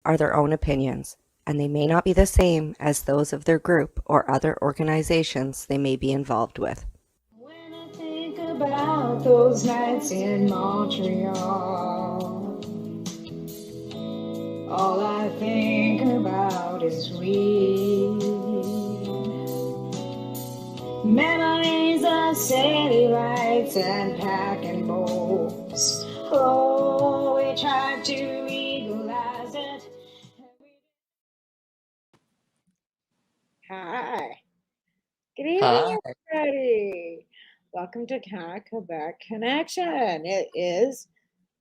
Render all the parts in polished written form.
are their own opinions, and they may not be the same as those of their group or other organizations they may be involved with. When I think about those nights in Montreal, all I think about is weed. Memories of city lights and packing bowls. Oh, we tried to legalize it. Hi. Good evening, Hi. everybody. Welcome to Canada Quebec Connection. It is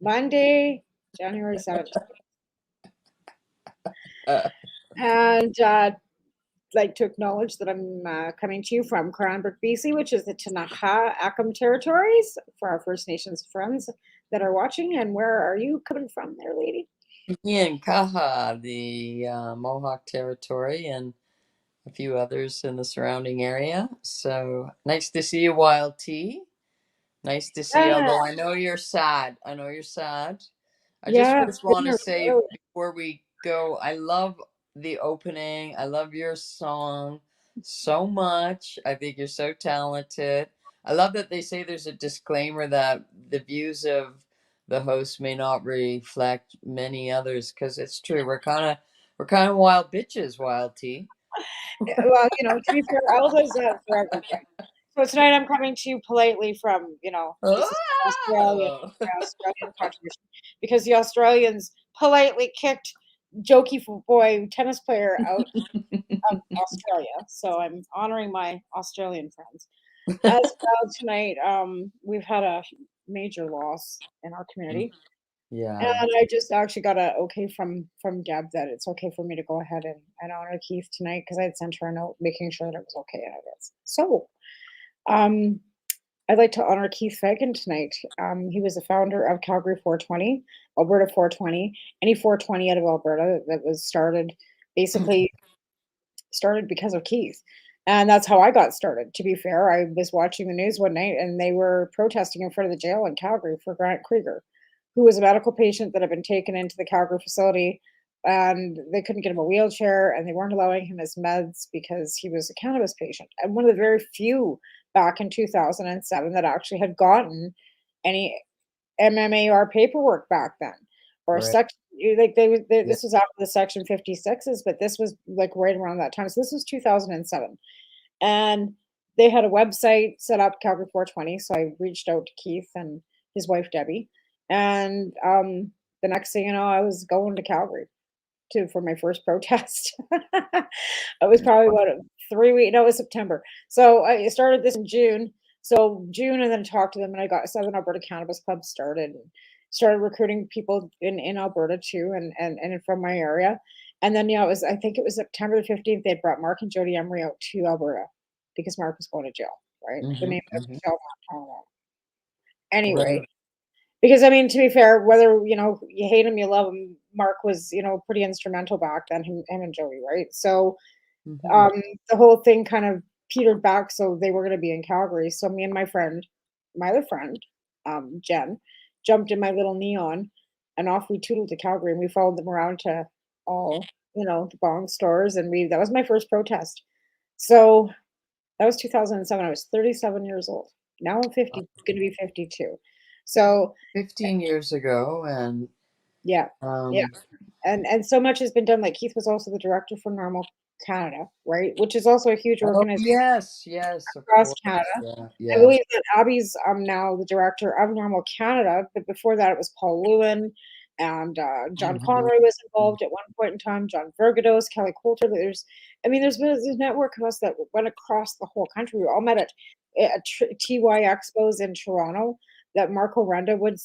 Monday, January 17th. And like to acknowledge that I'm coming to you from Cranbrook, BC, which is the Tanaha Akum territories for our First Nations friends that are watching. And where are you coming from there, lady? In Kaha, the Mohawk Territory, and a few others in the surrounding area. So nice to see you, Wild Tea. Nice to see you, Yeah, although I know you're sad. I know you're sad. I just yeah, first want to goodness, say really. before we go, I love the opening. I love your song so much. I think you're so talented. I love that they say there's a disclaimer that the views of the host may not reflect many others, because it's true. We're kind of wild bitches, Wild Tea. Well, to be fair, elders for everything. So tonight I'm coming to you politely from, this is Australia, Oh! my Australian contribution, because the Australians politely kicked jokey boy tennis player out of Australia. So I'm honoring my Australian friends. As well tonight, we've had a major loss in our community. And Yeah. I just actually got a okay from Deb that it's okay for me to go ahead and honor Keith tonight because I had sent her a note making sure that it was okay and it is. So um I'd like to honor Keith Fagin tonight. He was the founder of Calgary420, Alberta420, any 420 out of Alberta that was basically started because of Keith. And that's how I got started. To be fair, I was watching the news one night and they were protesting in front of the jail in Calgary for Grant Krieger, who was a medical patient that had been taken into the Calgary facility and they couldn't get him a wheelchair and they weren't allowing him his meds because he was a cannabis patient. And one of the very few back in 2007 that actually had gotten any MMAR paperwork back then, or Right. section like Yeah. this was after the Section 56s, but this was like right around that time. So this was 2007, and they had a website set up, Calgary420. So I reached out to Keith and his wife Debbie, and the next thing you know, I was going to Calgary for my first protest. It was probably what 3 weeks. No, it was September. So I started this in June. So June, and then talked to them, and I got 7 Alberta Cannabis Clubs started, and started recruiting people in Alberta too, and from my area. And then yeah, I think it was September the 15th. They brought Mark and Jody Emery out to Alberta because Mark was going to jail. Right, the Hmm. name of Hmm. Michelle Montano. Anyway, Right. because I mean, to be fair, whether you hate him, you love him, Mark was pretty instrumental back then. Him and Joey, right? So Hmm. um, the whole thing kind of petered back. So they were going to be in Calgary. So me and my other friend, Jen, jumped in my little Neon, and off we tootled to Calgary, and we followed them around to all the bong stores, and we that was my first protest. So that was 2007. I was 37 years old. Now I'm 50, going to be 52. So 15 years ago, and yeah, yeah. um, And so much has been done. Like Keith was also the director for Norml Canada, right? Which is also a huge oh organization yes, yes, of across course, Canada. yeah, I yeah. believe that Abby's now the director of Norml Canada, but before that it was Paul Lewin and John Hmm. Conroy was involved at one point in time. John Vergados, Kelly Coulter. There's a network of us that went across the whole country. We all met at TY Expos in Toronto that Marco Renda would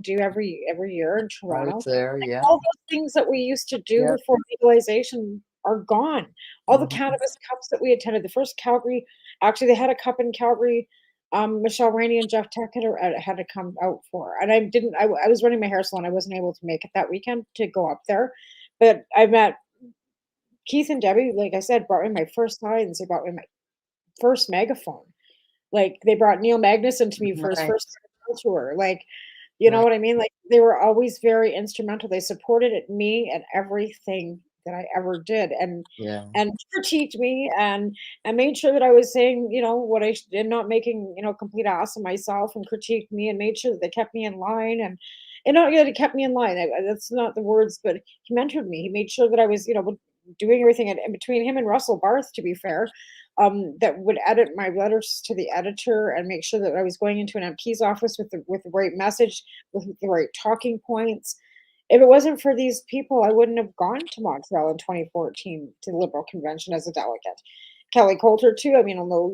do every year in I was Toronto. there, yeah, All those things that we used to do yeah. before legalization are gone. All the Hmm. cannabis cups that we attended, the first Calgary, actually, they had a cup in Calgary. Michelle Rainey and Jeff Tech had to come out for, and I didn't. I was running my hair salon. I wasn't able to make it that weekend to go up there, but I met Keith and Debbie. Like I said, brought me my first signs. They brought me my first megaphone. Like they brought Neil Magnuson to me for his Right. first tour. Like, You know Right. what I mean? Like, they were always very instrumental. They supported me and everything that I ever did, Yeah. and critiqued me and made sure that I was saying, what I and not making, complete ass of myself, and critiqued me and made sure that they kept me in line, and not yet, he kept me in line. That's not the words, but he mentored me. He made sure that I was, doing everything in between him and Russell Barth, to be fair, that would edit my letters to the editor and make sure that I was going into an MP's office with the right message, with the right talking points. If it wasn't for these people, I wouldn't have gone to Montreal in 2014 to the Liberal Convention as a delegate. Kelly Coulter too. I mean, although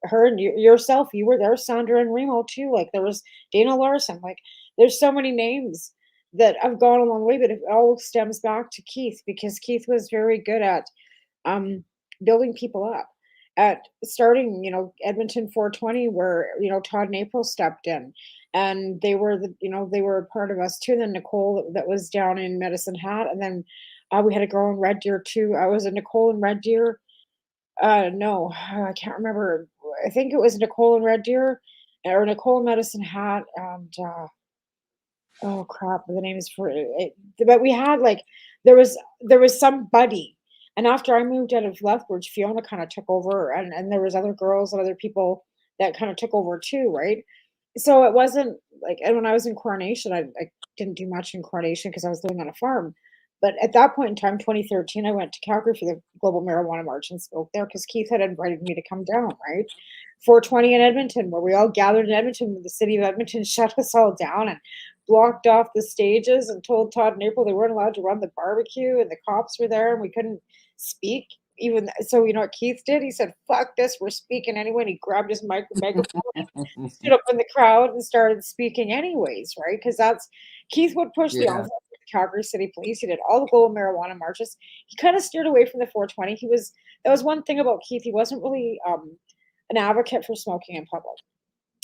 her and yourself, you were there, Sandra and Remo too. Like, there was Dana Larson. Like, there's so many names that have gone a long way, but it all stems back to Keith, because Keith was very good at um, building people up. At starting, Edmonton 420, where Todd and April stepped in, and they were a part of us too. Then Nicole, that was down in Medicine Hat, and then we had a girl in Red Deer too. I was a Nicole in Red Deer. No, I can't remember. I think it was Nicole in Red Deer, or Nicole in Medicine Hat, and oh crap, the name is for it. But we had like there was somebody, and after I moved out of Lethbridge, Fiona kind of took over, and there was other girls and other people that kind of took over too, right? So it wasn't like, and when I was in Coronation, I didn't do much in Coronation because I was living on a farm. But at that point in time, 2013, I went to Calgary for the Global Marijuana March and spoke there because Keith had invited me to come down, right? 420 in Edmonton, where we all gathered in Edmonton. The city of Edmonton shut us all down and blocked off the stages and told Todd and April they weren't allowed to run the barbecue, and the cops were there and we couldn't speak. Even so, you know what Keith did? He said, "Fuck this, we're speaking anyway." And he grabbed his megaphone, stood up in the crowd, and started speaking anyways, right? Because that's Keith would push the Yeah. envelope with the Calgary City Police. He did all the global marijuana marches. He kind of steered away from the 420. That was one thing about Keith. He wasn't really an advocate for smoking in public.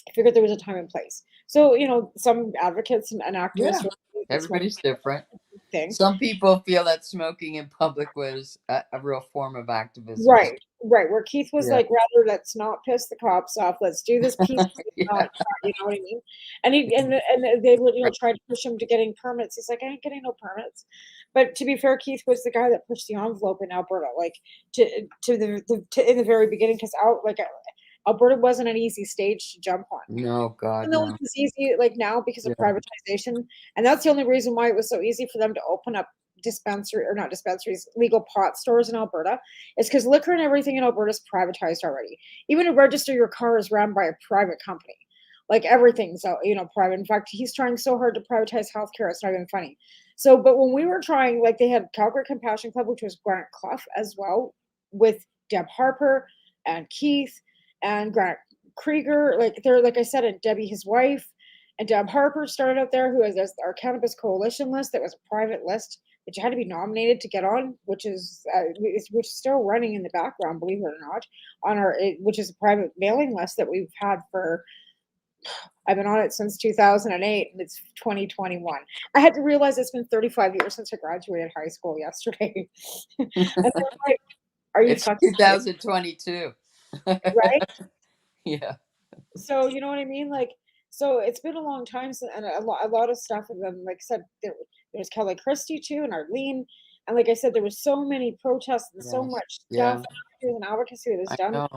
I figured there was a time and place. So, some advocates and activists Yeah. were that smoking Everybody's different. thing. Some people feel that smoking in public was a real form of activism. Right, right. Where Keith was Yeah. like, rather let's not piss the cops off. Let's do this peacefully. Yeah. You know what I mean? And they would, try to push him to getting permits. He's like, I ain't getting no permits. But to be fair, Keith was the guy that pushed the envelope in Alberta, like in the very beginning, because Alberta wasn't an easy stage to jump on. No, God, Even though it no. was easy, like now, because of Yeah. privatization, and that's the only reason why it was so easy for them to open up not dispensaries, legal pot stores in Alberta, is because liquor and everything in Alberta is privatized already. Even to register your car is run by a private company. Like, everything's private. In fact, he's trying so hard to privatize healthcare, it's not even funny. So, but when we were trying, like, they had Calgary Compassion Club, which was Grant Clough as well, with Deb Harper and Keith and Grant Krieger, like I said, and Debbie, his wife, and Deb Harper started out there, who is our cannabis coalition list. That was a private list that you had to be nominated to get on, which is still running in the background, believe it or not, which is a private mailing list that we've had for. I've been on it since 2008, and it's 2021. I had to realize it's been 35 years since I graduated high school yesterday. And they're like, "Are you It's fucking kidding?" 2022. Right? Yeah. So, you know what I mean? Like, so it's been a long time since, and a lot of stuff. And then, like I said, there was Kelly Christie too, and Arlene. And like I said, there was so many protests and so Yes. much stuff Yeah. and advocacy that was I done, know.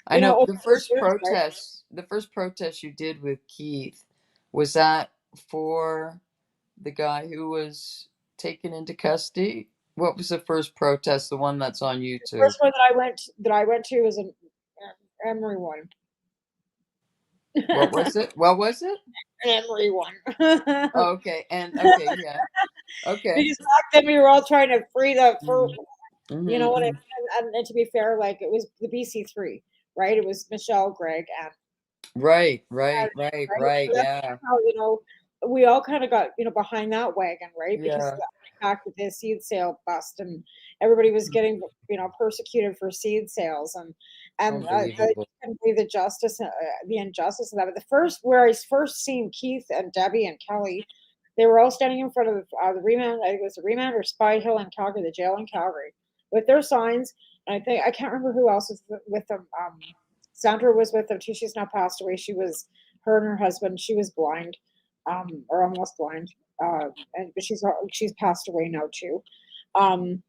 I know over the years, right? the first protest you did with Keith, was that for the guy who was taken into custody? What was the first protest, the one that's on YouTube? First one that I went to was an Emery one. What was it? What was it? Emery one. Oh, okay. And okay, yeah. Okay. Because back then we were all trying to free Mm-hmm. you know what I Mm-hmm. mean? And to be fair, like, it was the BC3, right? It was Michelle, Greg, and Right, right? right, right, right. So that's Yeah. how, we all kind of got, behind that wagon, right? Because Yeah. back with the seed sale bust, and everybody was getting, persecuted for seed sales, and I Unbelievable. couldn't believe the injustice of that. But where I first seen Keith and Debbie and Kelly, they were all standing in front of the remand. I think it was the remand or Spy Hill in Calgary, the jail in Calgary, with their signs. And I can't remember who else was with them. Sandra was with them too. She's now passed away. Her and her husband. She was blind. or almost blind. And but she's passed away now too. Um,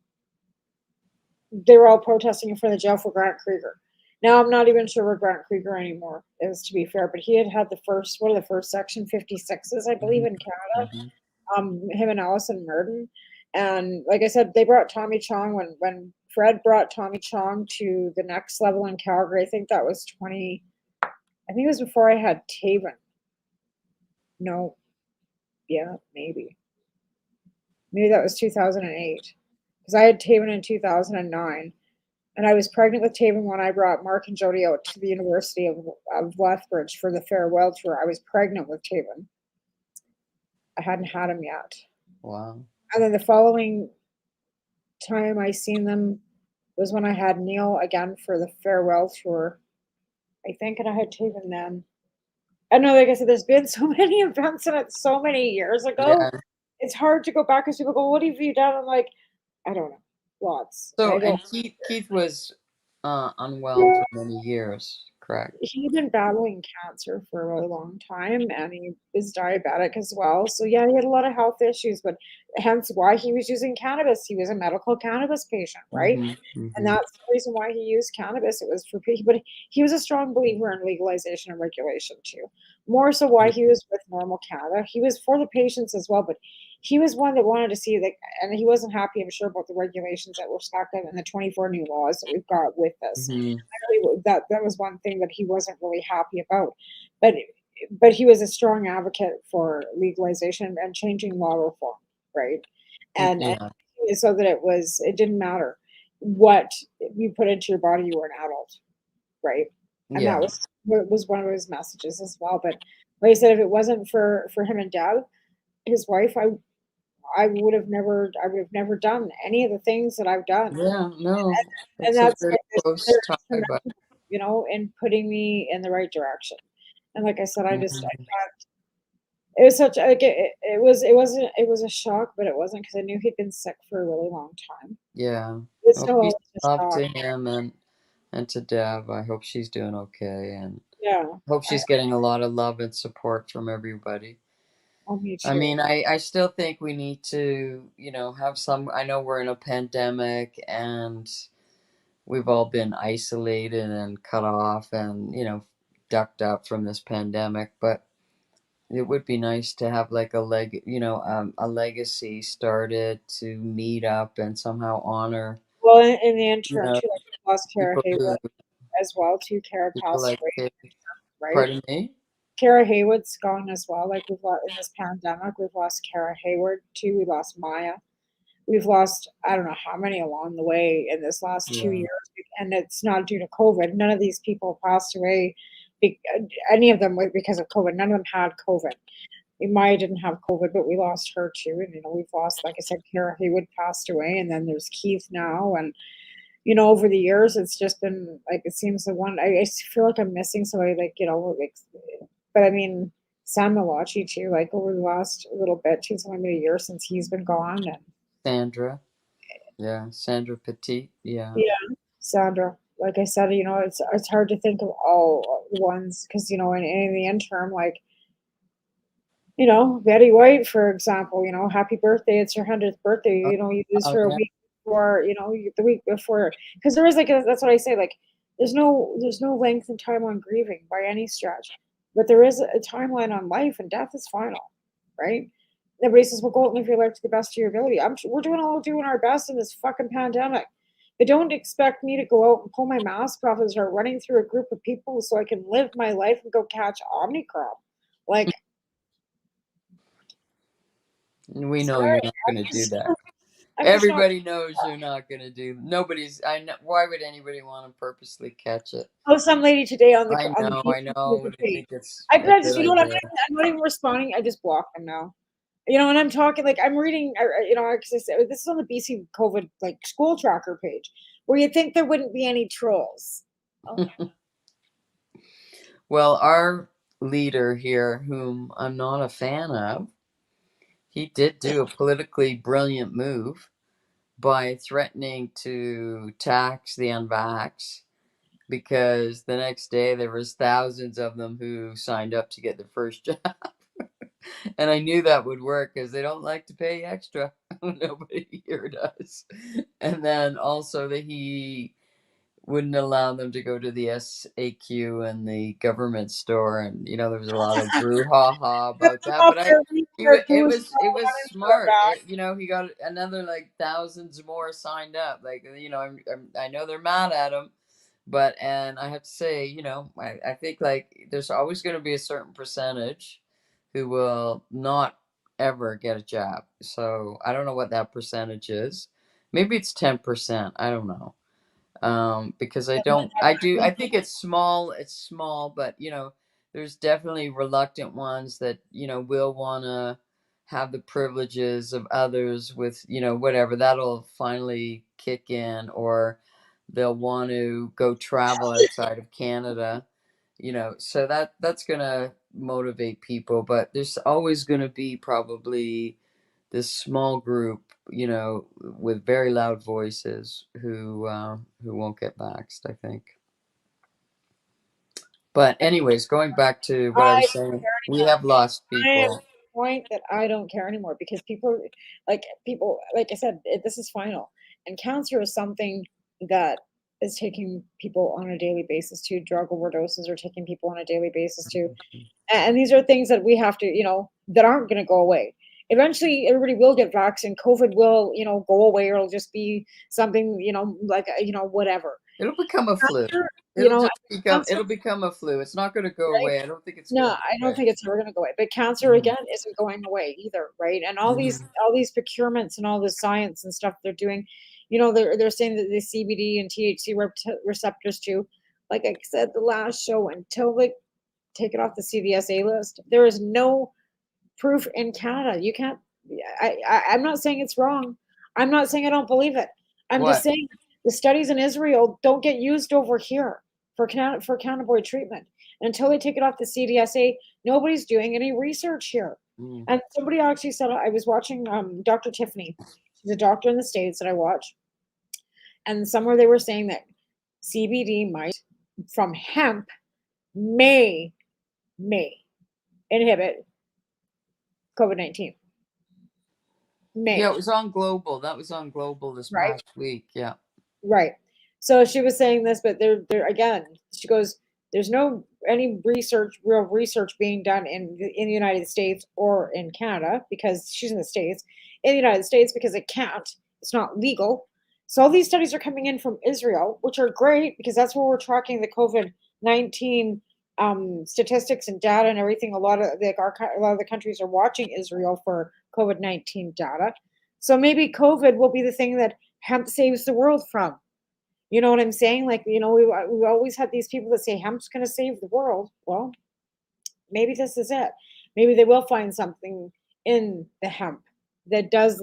they were all protesting in front of the jail for Grant Krieger. Now I'm not even sure where Grant Krieger anymore is, to be fair, but he had the first one of the first Section 56s, I believe, Mhm. in Canada. Mhm. Him and Allison Murden, and like I said, they brought Tommy Chong when Fred brought Tommy Chong to the next level in Calgary. I think that was 20. I think it was before I had Taven. No, yeah, maybe that was 2008 because I had Taven in 2009. And I was pregnant with Taven when I brought Mark and Jody out to the University of Lethbridge for the farewell tour. I was pregnant with Taven. I hadn't had him yet. Wow. And then the following time I seen them was when I had Neil again for the farewell tour, I think, and I had Taven then. I know, like I said, there's been so many events and it's so many years ago. Yeah. It's hard to go back because people go, "What have you done?" I'm like, I don't know, lots. So, I don't. and Keith was unwell for many years, correct? He'd been battling cancer for a really long time and he is diabetic as well. So yeah, he had a lot of health issues, but hence why he was using cannabis. He was a medical cannabis patient, right? Mm-hmm. And Mm-hmm. that's the reason why he used cannabis. It was for people, but he was a strong believer in legalization and regulation too. More so why he was with Norml Canada. He was for the patients as well, but he was one that wanted to see like, and he wasn't happy, I'm sure, about the regulations that were stuck in and the 24 new laws that we've got with this. Mm-hmm. That was one thing that he wasn't really happy about. But but he was a strong advocate for legalization and changing law reform, right? And Yeah. so that it didn't matter what you put into your body, you were an adult, right? And that Yeah. was one of his messages as well. But like I said, if it wasn't for him and Deb, his wife, I would have never done any of the things that I've done. Yeah. No, And it's a that's very like close they're tie, but instrumental, in putting me in the right direction. And like I said, I just Mhm. it was such like it was a shock, but it wasn't because I knew he'd been sick for a really long time. Yeah. It's Well, still peace always and a love shock. to him and to Deb. I hope she's doing okay, and Yeah, hope I she's getting a lot of love and support from everybody. oh me I too. mean, I still think we need to, have some. I know we're in a pandemic and we've all been isolated and cut off and, ducked up from this pandemic, but it would be nice to have like a legacy started to meet up and somehow honor, Well, in the interim know, too, like we lost Kara people who, Haywood as well too. Kara people passed like, away, right? pardon me? Kara Haywood's gone as well. Like we've lost in this pandemic, we've lost Kara Hayward too. We lost Maya. We've lost I don't know how many along the way in this last two Yeah. years, and it's not due to COVID. None of these people passed away, be, any of them because of COVID. None of them had COVID. Maya didn't have COVID, but we lost her too. And we've lost, like I said, Kara Haywood passed away, and then there's Keith now, and over the years, it's just been like it seems the one I feel like I'm missing somebody, like like, but I mean Sam Malachi too. Like over the last little bit, it's only been a year since he's been gone, and Sandra. Yeah. Sandra Petit. Yeah. yeah, Sandra. Like I said, it's hard to think of all the ones because in the interim, like Betty White, for example, happy birthday, it's her 100th birthday. You lose Oh, her a yeah. week before, the week before, because there is that's what I say, like, there's no length and time on grieving by any stretch, but there is a timeline on life, and death is final, right? Everybody says, well, go out and live your life to the best of your ability. We're doing our best in this fucking pandemic. But don't expect me to go out and pull my mask off and start running through a group of people so I can live my life and go catch Omicron. Like, We know sorry, you're not going to do that. I'm just not. Everybody knows you're not going to do. Nobody's. I know. Why would anybody want to purposely catch it? Oh, some lady today on the I on the know. I Facebook know. They page. think it's I a I just, good what, idea. I'm not even responding. I just block them now. And I'm talking like I'm reading. 'Cause this is on the BC COVID like school tracker page, where you think there wouldn't be any trolls. Oh, Well, our leader here, whom I'm not a fan of, he did do a politically brilliant move by threatening to tax the unvax because the next day there was thousands of them who signed up to get their first job. And I knew that would work because they don't like to pay extra. Nobody here does. And then also that he wouldn't allow them to go to the SAQ and the government store, and there was a lot of brouhaha Get about them that. off But their feet, their booze it call was running to their smart. back. He got another like thousands more signed up. Like I know they're mad at him, but and I have to say, I think like there's always going to be a certain percentage who will not ever get a jab. So I don't know what that percentage is. Maybe it's 10%. I don't know. Because I think it's small, but there's definitely reluctant ones that will want to have the privileges of others with whatever that'll finally kick in, or they'll want to go travel outside of Canada, so that's gonna motivate people. But there's always gonna be probably this small group, with very loud voices who won't get vaxxed, I think. But anyways, going back to what I I was don't saying, care we anymore. have lost I am at people. the point that I don't care anymore because people, like I said, this is final. And cancer is something that is taking people on a daily basis too. Drug overdoses are taking people on a daily basis too. And these are things that we have to, that aren't going to go away. Eventually, everybody will get vaccinated. COVID will, go away, or it'll just be something, like, whatever. It'll become a flu. Cancer, you know, cancer, It'll become a flu. It's not going to go right? away. I don't think it's No, going to I go don't away. think it's ever gonna go away, but cancer Mhm. again isn't going away either, right? And all these Mhm. all these procurements and all the science and stuff they're doing, they're saying that the CBD and THC receptors too. Like I said the last show, until they take it off the CVSA list, there is no proof in Canada. You can't. I'm not saying it's wrong. I'm not saying I don't believe it. I'm just What? saying the studies in Israel don't get used over here for cannabinoid treatment. And until they take it off the CDSA, nobody's doing any research here. Mm. And somebody actually said, I was watching Dr. Tiffany. She's a doctor in the States that I watch. And somewhere they were saying that CBD might, from hemp, may, may inhibit COVID-19. May. Yeah, it was on Global. That was on Global this Right? past week. Yeah. Right. So she was saying this, but there again, she goes, there's no any real research being done in the United States or in Canada because she's in the States. In the United States because it can't, it's not legal. So all these studies are coming in from Israel, which are great because that's where we're tracking the COVID-19 statistics and data and everything. A lot of the countries are watching Israel for COVID-19 data. So maybe COVID will be the thing that hemp saves the world from. You know what I'm saying? Like, we always had these people that say hemp's going to save the world. Well, maybe this is it. Maybe they will find something in the hemp that does,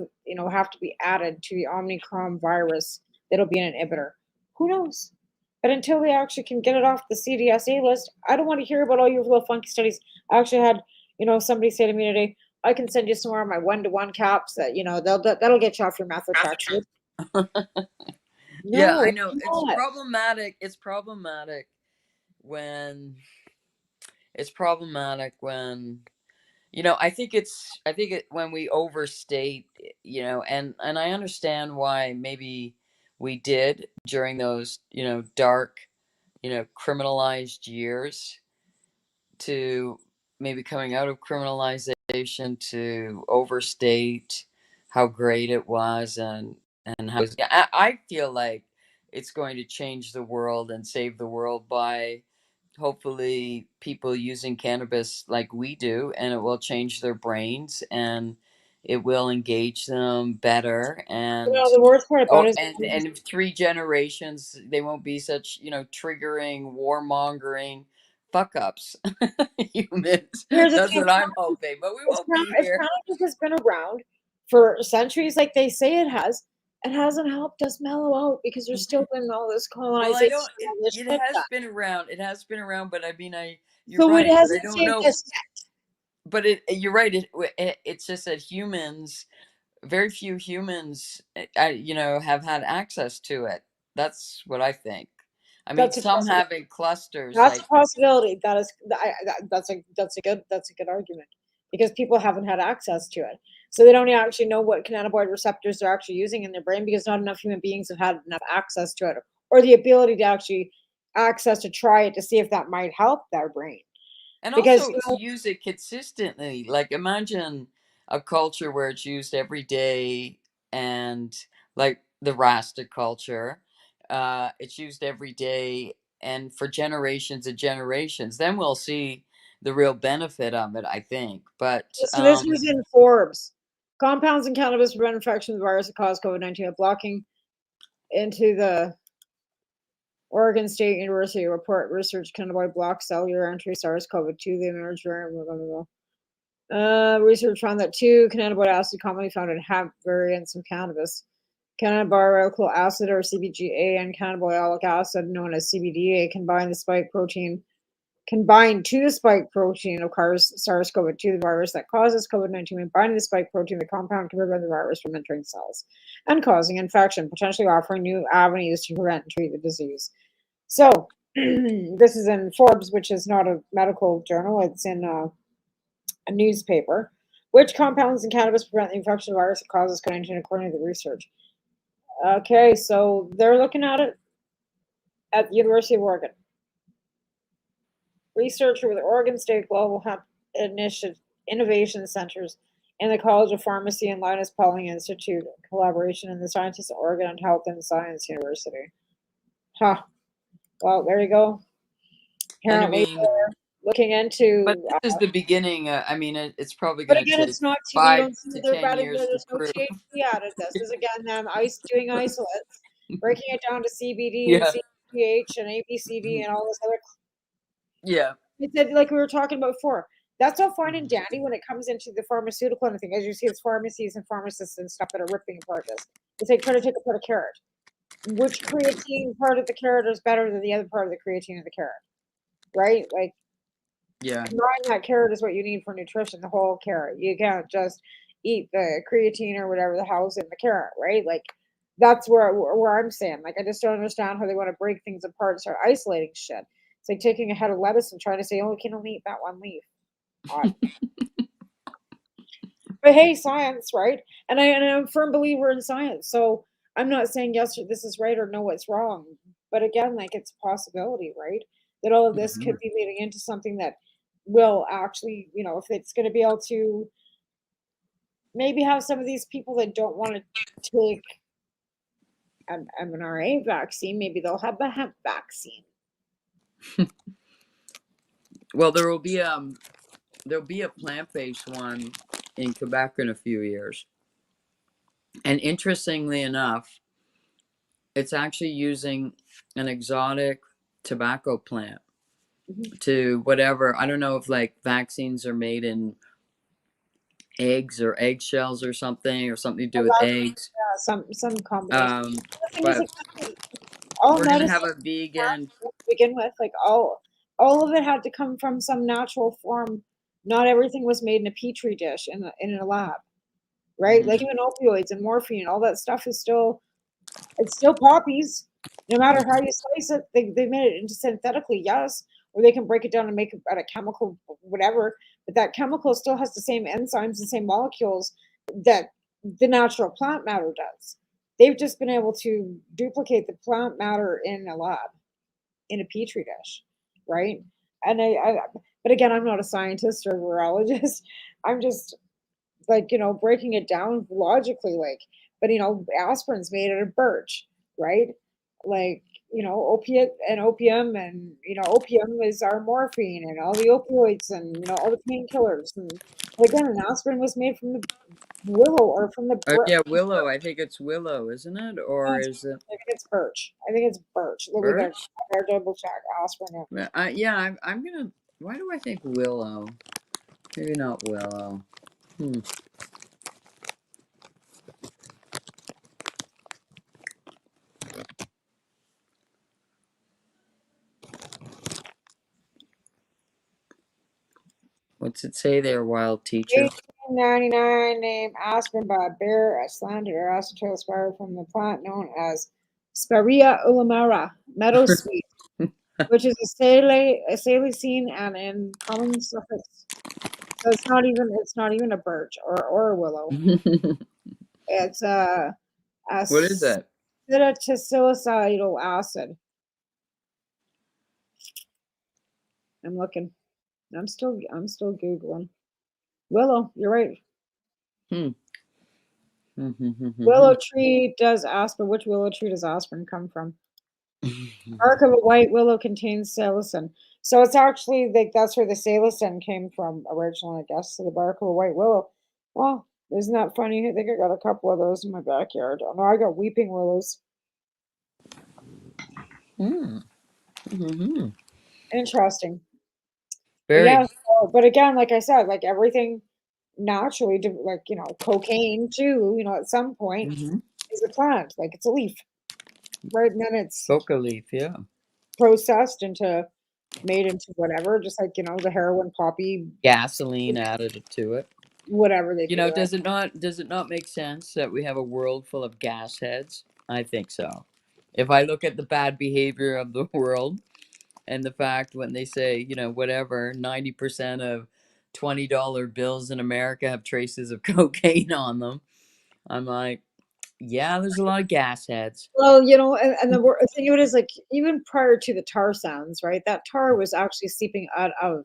have to be added to the Omicron virus that'll be an inhibitor. Who knows? But until they actually can get it off the CDSA list, I don't want to hear about all your little funky studies. I actually had, somebody say to me today, I can send you some more of my 1-to-1 caps that, that'll get you off your methotrexate. Yeah, No, I it's know. not. It's problematic when it's problematic when I think it when we overstate, and I understand why maybe we did during those, dark, criminalized years, to maybe coming out of criminalization, to overstate how great it was, and how I feel like it's going to change the world and save the world by hopefully people using cannabis like we do, and it will change their brains, and it will engage them better, and The worst part about oh, it and is in 3 generations they won't be such triggering, warmongering fuck ups. Humans. here's the That's thing, what I'm hoping, but we won't be if here. cannabis has been around for centuries like they say it has, it hasn't helped us mellow out because there's still been all this Well, I colonization don't. and all this It shit has done. been around. It has been around, but I mean, you're So it right, but I hasn't don't saved know. us But you're right. It's just that humans, very few humans, have had access to it. That's what I think. I mean, That's a some possibility. have in clusters, That's like a possibility. That is, that's a good argument. because people haven't had access to it. So they don't actually know what cannabinoid receptors they're actually using in their brain because not enough human beings have had enough access to it or the ability to actually access to try it to see if that might help their brain. And Because, also to use it consistently. Like imagine a culture where it's used every day, and like the Rasta culture, it's used every day and for generations and generations. Then we'll see the real benefit of it, I think. But so this was in Forbes. Compounds in cannabis prevent infection of the virus that caused COVID-19, blocking into the Oregon State University report research cannabinoid blocks cellular entry SARS-CoV-2, the emerged variant, blah, blah, blah. Research found that 2 cannabinoid acid commonly found in hemp variants of cannabis, cannabidiol acid or CBGA and cannabinoic acid known as CBDA, combine to the spike protein of SARS-CoV-2, the virus that causes COVID-19. When binding the spike protein, the compound can prevent the virus from entering cells and causing infection, potentially offering new avenues to prevent and treat the disease. So this is in Forbes, which is not a medical journal. It's in a newspaper. Which compounds in cannabis prevent the infection of the virus that causes COVID-19 according to the research? Okay, so they're looking at it at the University of Oregon. Researcher with the Oregon State Global Hemp Innovation Centers and the College of Pharmacy and Linus Pauling Institute collaboration in the scientists at Oregon Health and Science University. Huh. Well, there you go. and I Apparently, mean, they're looking into. but this is the beginning. I mean, it's probably But going to again, take it's not. You 5 don't see to that they're 10 better. years to There's no prove. THC added. This is again them doing isolates, breaking it down to CBD and Yeah. CPH and ABCD and all this other. Yeah. It's like we were talking about before. That's all fine and dandy when it comes into the pharmaceutical and thing. As you see, it's pharmacies and pharmacists and stuff that are ripping apart this. It's like trying to take apart a carrot. Which creatine part of the carrot is better than the other part of the creatine of the carrot? Right? Like Yeah. combining that carrot is what you need for nutrition, the whole carrot. You can't just eat the creatine or whatever the hell's in the carrot, right? Like that's where I'm saying. Like I just don't understand how they want to break things apart and start isolating shit. It's like taking a head of lettuce and trying to say, oh, we can only eat that one leaf. Odd. But hey, science, right? And I'm a firm believer in science. So I'm not saying yes, this is right or no, what's wrong. But again, like it's a possibility, right? That all of this could be leading into something that will actually, if it's going to be able to maybe have some of these people that don't want to take an mRNA vaccine, maybe they'll have the hemp vaccine. Well, there'll be a plant-based one in Quebec in a few years. And interestingly enough, it's actually using an exotic tobacco plant to whatever. I don't know if like vaccines are made in eggs or eggshells or something to do with eggs. Yeah, some combination. The thing is, But like, all we're gonna medicine have a vegan. to begin with, like all of it had to come from some natural form. Not everything was made in a petri dish in a lab, right? Like even opioids and morphine, all that stuff is still poppies. No matter how you slice it, they made it into synthetically, yes, or they can break it down and make it out of chemical whatever. But that chemical still has the same enzymes, the same molecules that the natural plant matter does. They've just been able to duplicate the plant matter in a lab, in a petri dish, right? And but again, I'm not a scientist or a virologist. I'm just like breaking it down logically, like, but aspirin's made out of birch, right? Like opiate and opium, and opium is our morphine and all the opioids and all the painkillers, and again, an aspirin was made from the willow or from the Yeah, willow. I think it's willow, isn't it? Or is it I think it's birch. I think it's birch. We better birch? double check aspirin. Yeah, I'm gonna. Why do I think willow? Maybe not willow. What's it say there, wild teacher? 1899, named aspirin by Bear Iceland or acetyl spiral from the plant known as Spirea ulamara, meadowsweet, which is a salicine and in common suffix So it's not even a birch or a willow. It's a What is that? acetylsalicylic acid. I'm looking. I'm still Googling. Willow, you're right. Willow tree does aspirin. Which willow tree does aspirin come from? Bark of a white willow contains salicin. So it's actually like that's where the salicin came from originally, I guess. So the bark of a white willow. Well, isn't that funny? I think I got a couple of those in my backyard. Oh no, I got weeping willows. Interesting. Very. Yeah, so, but again, like I said, like everything naturally, like cocaine too. At some point is a plant, like it's a leaf, right? And then it's Coca leaf, yeah. processed made into whatever, just like the heroin, poppy, Gasoline added to it. whatever they do. Does it not make sense that we have a world full of gas heads? I think so. If I look at the bad behavior of the world and the fact when they say, whatever, 90% of $20 bills in America have traces of cocaine on them, I'm like, yeah, there's a lot of gas heads. Well, and the thing of it is, like, even prior to the tar sands, right? That tar was actually seeping out of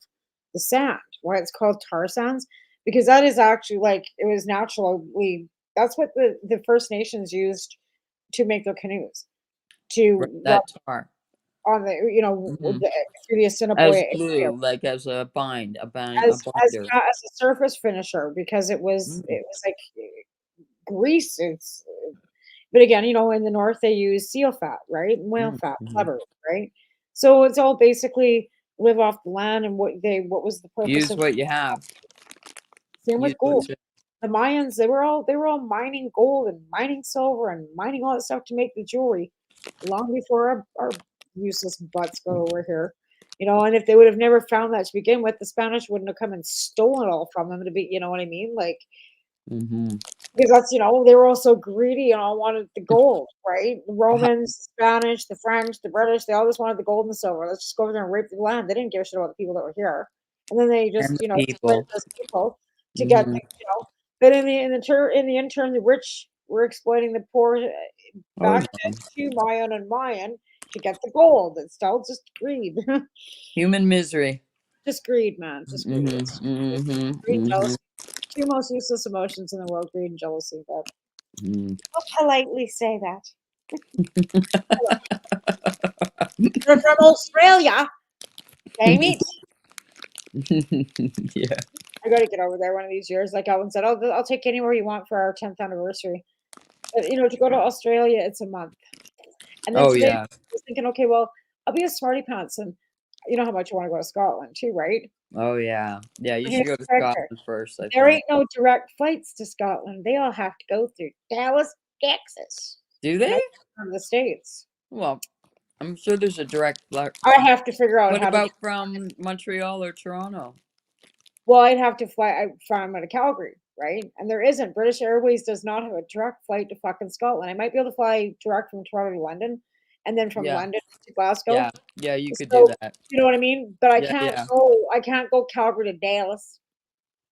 the sand. Why it's called tar sands? Because that is actually like it was naturally. That's what the First Nations used to make their canoes to rub That tar. on through the As Assiniboia area glue, like as a binder. as a surface finisher because it was like grease. But again, in the north they use seal fat, right? And whale fat, blubber, right? So it's all basically live off the land and what was the purpose Use of what you have. same Use with gold. what's The Mayans, they were all mining gold and mining silver and mining all that stuff to make the jewelry long before our useless butts got over here. And if they would have never found that to begin with, the Spanish wouldn't have come and stolen it all from them to be, you know what I mean? Like, because that's, they were all so greedy and all wanted the gold, right? The Romans, the Spanish, the French, the British, they all just wanted the gold and the silver. Let's just go over there and rape the land. They didn't give a shit about the people that were here. And then they just, and the exploited people. those people to get but in the interim, the rich were exploiting the poor back then to Mayan and Mayan to get the gold. It's still just greed. Human misery. Just greed, man. Just greed. Greed and jealousy. Two most useless emotions in the world, greed and jealousy. But I'll politely say that. They're from Australia. Damn it. Yeah. I got to get over there one of these years. Like Ellen said, I'll take anywhere you want for our 10th anniversary. But, to go to Australia, it's a month. And then today I was thinking, okay, well, I'll be a smarty pants. And you know how much you want to go to Scotland too, right? Oh, yeah. Yeah, you Here's should go to the kicker. Scotland first, I There think. ain't no direct flights to Scotland. They all have to go through Dallas, Texas. Do they? From the States. Well, I'm sure there's a direct flight. I have to figure out What how about to from Montreal or Toronto? Well, I'd have to fly from out of Calgary, right? And there isn't. British Airways does not have a direct flight to fucking Scotland. I might be able to fly direct from Toronto to London and then from London to Glasgow. Yeah, you could So, do that. you know what I mean? But I Yeah. can't go Calgary to Dallas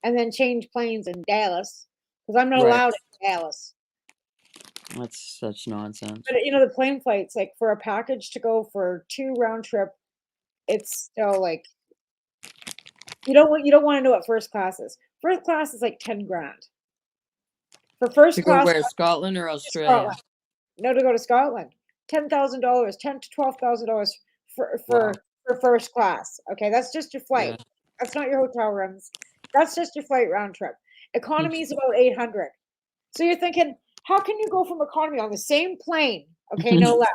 and then change planes in Dallas because I'm not Right. allowed in Dallas. That's such nonsense. But the plane flights, like for a package to go for 2 round trip, it's still like you don't want to know what first class is. First class is like 10 grand. For first To go class, where? Scotland or Australia? Scotland. No, to go to Scotland. $10,000, $10,000 to $12,000 for first class. Okay, that's just your flight. Yeah. That's not your hotel rooms. That's just your flight round trip. Economy is about 800. So you're thinking, how can you go from economy on the same plane? Okay, no less.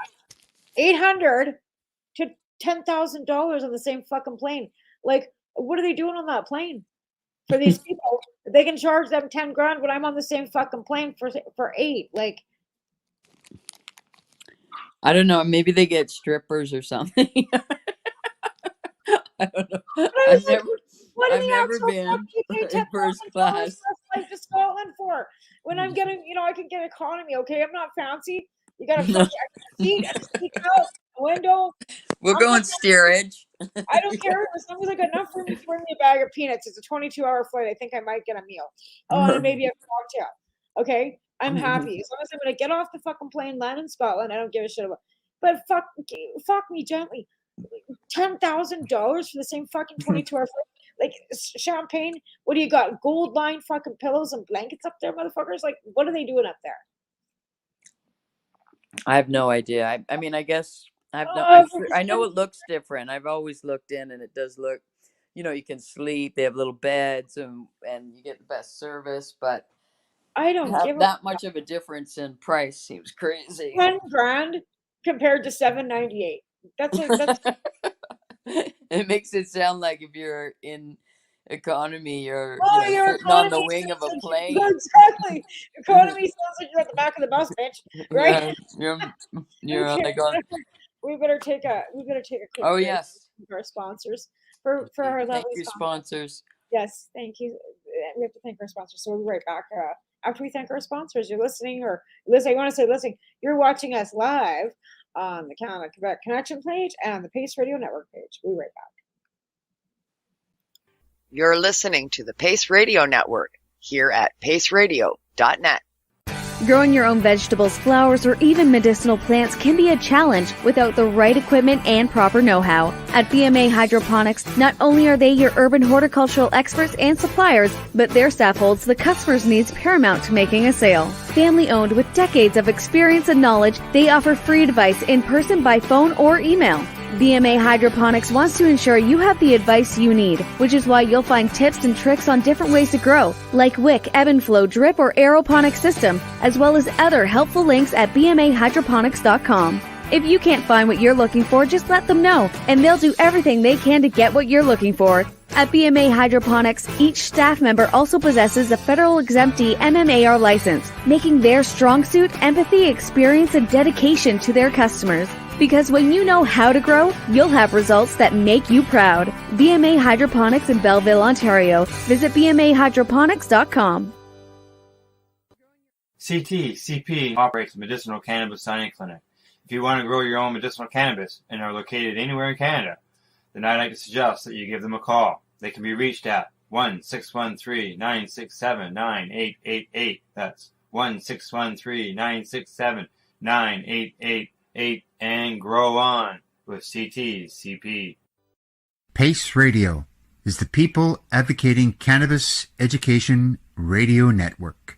800 to $10,000 on the same fucking plane. Like, what are they doing on that plane for these people? They can charge them 10 grand when I'm on the same fucking plane for 8. Like, I don't know. Maybe they get strippers or something. I don't know. I've never been in first class. For a flight to Scotland for when I'm getting, I can get economy. Okay, I'm not fancy. You got a fucking seat, a seat belt, a window. We'll go in steerage. I don't care as long as I got enough room to bring me a bag of peanuts. It's a 22-hour flight. I think I might get a meal. Oh, and maybe a cocktail. Okay, I'm happy as long as I'm gonna get off the fucking plane, land in Scotland. I don't give a shit about. But fuck me gently. $10,000 for the same fucking 22-hour flight. Like champagne. What do you got? Gold lined fucking pillows and blankets up there, motherfuckers. Like, what are they doing up there? I have no idea. I mean, I guess I know it looks different. I've always looked in, and it does look. You can sleep. They have little beds, and you get the best service. But I don't give that much of a difference in price seems crazy. $10,000 compared to $798. That's It makes it sound like if you're in economy, you're your sitting on the wing of a plane. Exactly. Economy sounds like you're at the back of the bus, bitch. Right? You're like on. We better take a quick Oh break yes. for our sponsors. For our lovely Thank you, sponsors. Yes, thank you. We have to thank our sponsors. So we'll be right back after we thank our sponsors. You're listening, or listening. I want to say listening. You're watching us live on the Canada Quebec Connection page and the Pace Radio Network page. We'll be right back. You're listening to the Pace Radio Network here at paceradio.net. Growing your own vegetables, flowers, or even medicinal plants can be a challenge without the right equipment and proper know-how. At BMA Hydroponics, not only are they your urban horticultural experts and suppliers, but their staff holds the customer's needs paramount to making a sale. Family-owned with decades of experience and knowledge, they offer free advice in person, by phone, or email. BMA Hydroponics wants to ensure you have the advice you need, which is why you'll find tips and tricks on different ways to grow, like wick, ebb and flow, drip, or aeroponic system, as well as other helpful links at bmahydroponics.com. If you can't find what you're looking for, just let them know, and they'll do everything they can to get what you're looking for. At BMA Hydroponics, each staff member also possesses a federal exemptee MMAR license, making their strong suit empathy, experience, and dedication to their customers. Because when you know how to grow, you'll have results that make you proud. BMA Hydroponics in Belleville, Ontario. Visit bmahydroponics.com. CP operates a medicinal cannabis signing clinic. If you want to grow your own medicinal cannabis and are located anywhere in Canada, then I'd like to suggest that you give them a call. They can be reached at 1-613-967-9888. That's 1-613-967-9888. And grow on with CP. Pace Radio is the people advocating cannabis education radio network.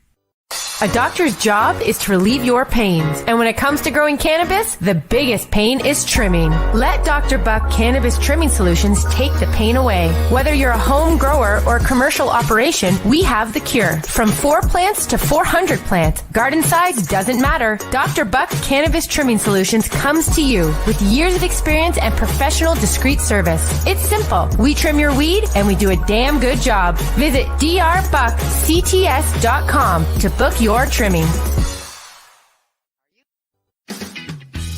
A doctor's job is to relieve your pains. And when it comes to growing cannabis, the biggest pain is trimming. Let Dr. Buck Cannabis Trimming Solutions take the pain away. Whether you're a home grower or a commercial operation, we have the cure. From 4 plants to 400 plants, garden size doesn't matter. Dr. Buck Cannabis Trimming Solutions comes to you with years of experience and professional discreet service. It's simple. We trim your weed and we do a damn good job. Visit drbuckcts.com to book your trimming.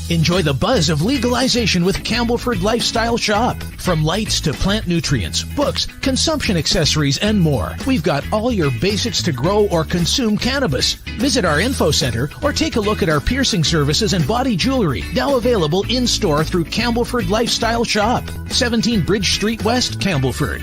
Enjoy the buzz of legalization with Campbellford Lifestyle Shop. From lights to plant nutrients, books, consumption accessories, and more. We've got all your basics to grow or consume cannabis. Visit our info center or take a look at our piercing services and body jewelry, now available in-store through Campbellford Lifestyle Shop. 17 Bridge Street West, Campbellford.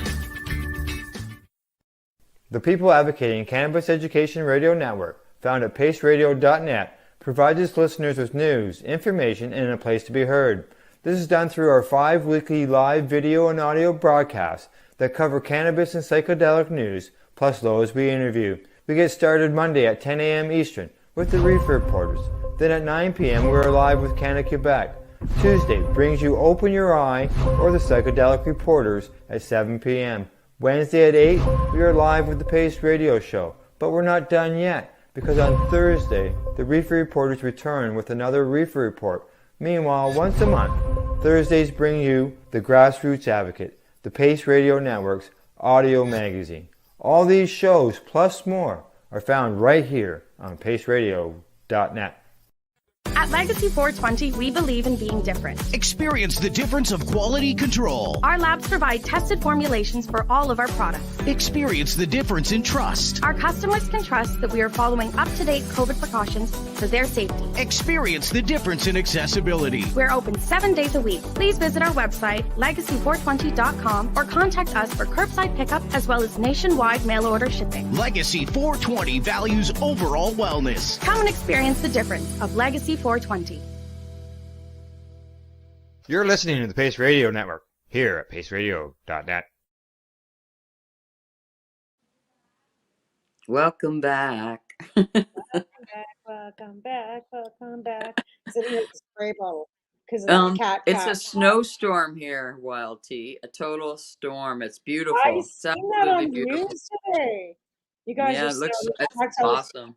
The People Advocating Cannabis Education Radio Network, found at paceradio.net, provides its listeners with news, information, and a place to be heard. This is done through our 5 weekly live video and audio broadcasts that cover cannabis and psychedelic news, plus those we interview. We get started Monday at 10 a.m. Eastern with the Reefer Reporters. Then at 9 p.m. we're live with Canada Quebec. Tuesday brings you Open Your Eye or the Psychedelic Reporters at 7 p.m. Wednesday at 8, we are live with the Pace Radio Show. But we're not done yet, because on Thursday, the Reefer Reporters return with another Reefer Report. Meanwhile, once a month, Thursdays bring you the Grassroots Advocate, the Pace Radio Network's audio magazine. All these shows, plus more, are found right here on paceradio.net. At Legacy420, we believe in being different. Experience the difference of quality control. Our labs provide tested formulations for all of our products. Experience the difference in trust. Our customers can trust that we are following up-to-date COVID precautions for their safety. Experience the difference in accessibility. We're open 7 days a week. Please visit our website, legacy420.com, or contact us for curbside pickup as well as nationwide mail order shipping. Legacy 420 values overall wellness. Come and experience the difference of Legacy420. You're listening to the Pace Radio Network here at paceradio.net. Welcome back. Welcome back. Sitting with a spray bottle because of the cat. It's a snowstorm here, Wild Tea. A total storm. It's beautiful. I It's seen that on absolutely the beautiful. news today. You guys Yeah, are it looks so it's awesome.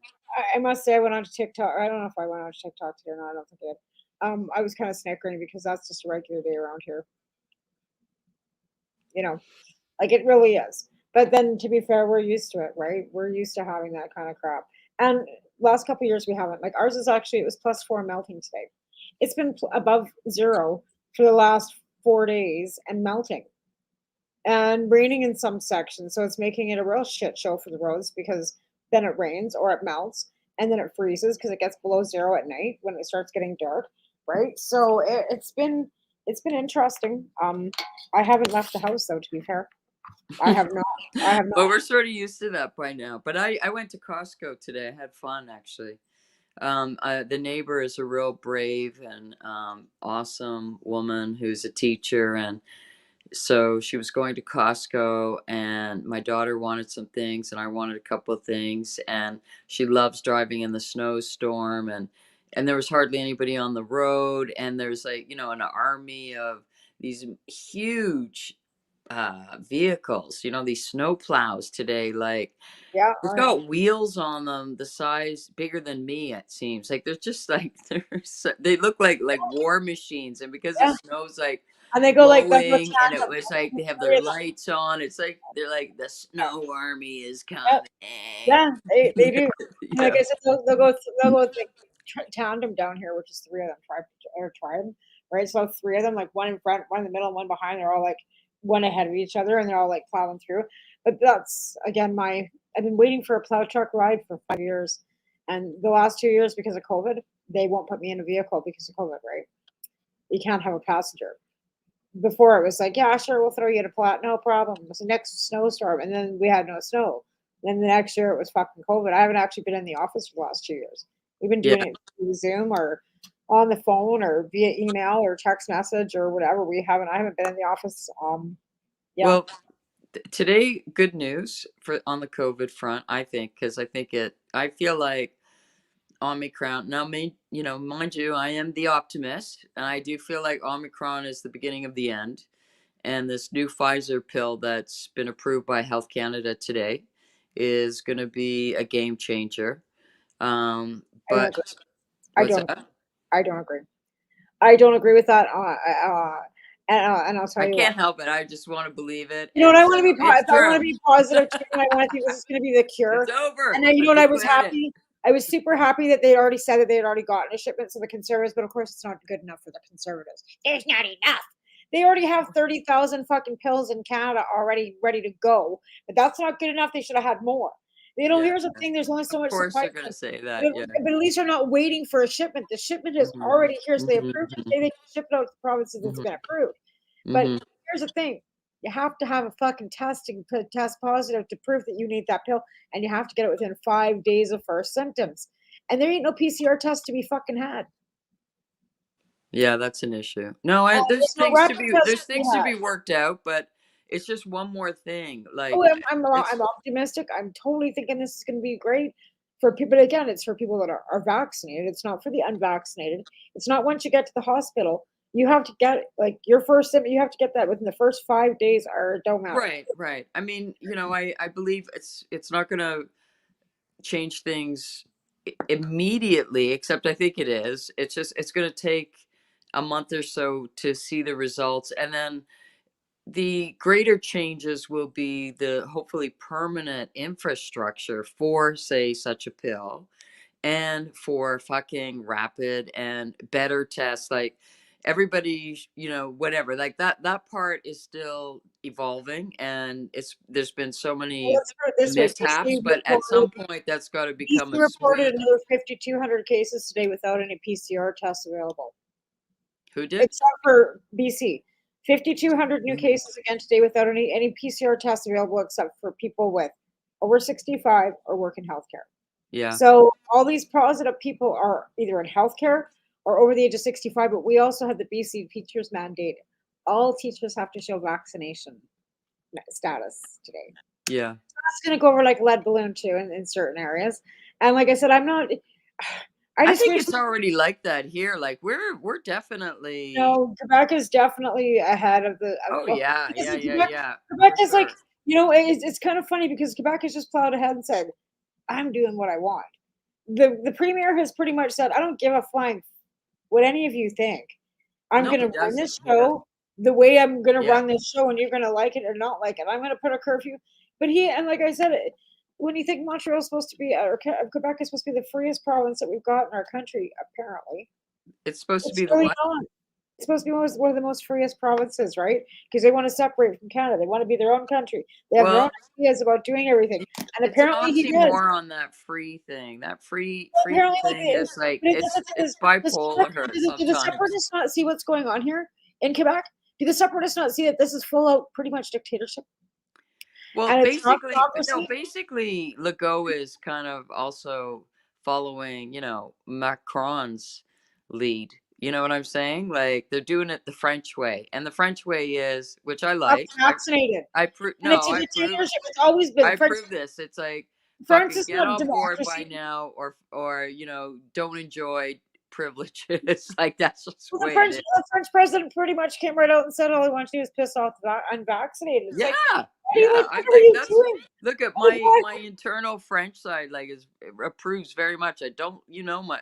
I must say I went on to TikTok. I don't know if I went on to TikTok today or not. I don't think I did. I was kind of snickering because that's just a regular day around here. You know, like it really is. But then to be fair, we're used to it, right? We're used to having that kind of crap. And last couple of years we haven't. Like ours is actually, it was +4 melting today. It's been above 0 for the last 4 days and melting. And raining in some sections. So it's making it a real shit show for the roads because then it rains or it melts and then it freezes because it gets below 0 at night when it starts getting dark, right? So it's been interesting. I haven't left the house though, to be fair. I have not. But we're sort of used to that by now. But I went to Costco today. I had fun actually. The neighbor is a real brave and awesome woman who's a teacher, and so she was going to Costco, and my daughter wanted some things and I wanted a couple of things, and she loves driving in the snowstorm, and there was hardly anybody on the road, and there's like, an army of these huge vehicles, these snow plows today, like yeah, they've got wheels on them the size bigger than me, it seems like. They're just like they look like war machines, and because the snow's like and they go like that, and it was like they have their lights on. It's like they're like the snow army is coming. Yeah, they do. Yeah. Like I said, they'll go like tandem down here, which is 3 of them, tribe, right? So 3 of them, like one in front, one in the middle, and one behind. They're all like one ahead of each other, and they're all like plowing through. But that's again I've been waiting for a plow truck ride for 5 years, and the last 2 years because of COVID, they won't put me in a vehicle because of COVID, right? You can't have a passenger. Before it was like, yeah, sure, we'll throw you in a plat, no problem. It was the next snowstorm, and then we had no snow. Then the next year it was fucking COVID. I haven't actually been in the office for the last 2 years. We've been doing it through Zoom or on the phone or via email or text message or whatever. I haven't been in the office. Well, today, good news on the COVID front, I think, because I feel like Omicron. Now, mind you, I am the optimist, and I do feel like Omicron is the beginning of the end. And this new Pfizer pill that's been approved by Health Canada today is going to be a game changer. But I don't agree. I don't agree with that. And I'll tell you, I can't help it. I just want to believe it. I want to be positive too, and I want to think this is going to be the cure. It's over. And I was happy. I was super happy that they'd already said that they had already gotten a shipment to the Conservatives, but of course it's not good enough for the Conservatives. There's not enough. They already have 30,000 fucking pills in Canada already ready to go, but that's not good enough. They should have had more. Here's the thing. There's only so much. Of course, supply. they're going to say that. But at least they're not waiting for a shipment. The shipment is already here, so they approved it. They can ship it out to the provinces that's been approved. But here's the thing. You have to have a fucking test positive to prove that you need that pill, and you have to get it within 5 days of first symptoms. And there ain't no PCR test to be fucking had. Yeah, that's an issue. No, there's things to be worked out, but it's just one more thing. Like, I'm optimistic. I'm totally thinking this is going to be great for people. But again, it's for people that are vaccinated. It's not for the unvaccinated. It's not once you get to the hospital. You have to get like your first symptom. You have to get that within the first 5 days, or it don't matter. Right. I mean, I believe it's not going to change things immediately, except I think it is. It's going to take a month or so to see the results, and then the greater changes will be the hopefully permanent infrastructure for, say, such a pill. and for fucking rapid and better tests. Like everybody, whatever, like that part is still evolving, and there's been so Well, many let's put it this way. mishaps, but at some point that's got to become BC a reported smooth. another 5,200 cases today without any PCR tests available. Who did? Except for BC. 5,200 new cases again today without any PCR tests available except for people with over 65 or work in healthcare. Yeah. So all these positive people are either in healthcare or over the age of 65, but we also have the BC teachers mandate. All teachers have to show vaccination status today. Yeah. So that's going to go over like lead balloon too in certain areas. And like I said, I'm not. I think it's already like that here. Like we're definitely. No, Quebec is definitely ahead of the. Oh well, yeah. Quebec is like, it's kind of funny because Quebec has just plowed ahead and said, "I'm doing what I want." The premier has pretty much said, "I don't give a flying what any of you think. I'm No, going he to run doesn't. this show the way I'm going to Yeah. run this show, and you're going to like it or not like it. I'm going to put a curfew." But and like I said, when you think Montreal is supposed to be, or Quebec is supposed to be the freest province that we've got in our country, apparently. It's supposed to be really the what? not. It's supposed to be one of the most freest provinces, right? Because they want to separate from Canada. They want to be their own country. They have their own ideas about doing everything. And apparently he does. More on that free thing. That free Apparently, thing is like it's bipolar sometimes. Do the separatists not see what's going on here in Quebec? Do the separatists not see that this is full out pretty much dictatorship? Well, basically, Legault is kind of also following, Macron's lead. You know what I'm saying? Like they're doing it the French way, and the French way is, which I like. Vaccinated. It's a dictatorship. It's always been. I prove this. It's like France is get not on board democracy. by now, or don't enjoy privileges. Like that's just the way the French president pretty much came right out and said all he wants to do is piss off the unvaccinated. It's look at my internal French side, like approves very much. I don't,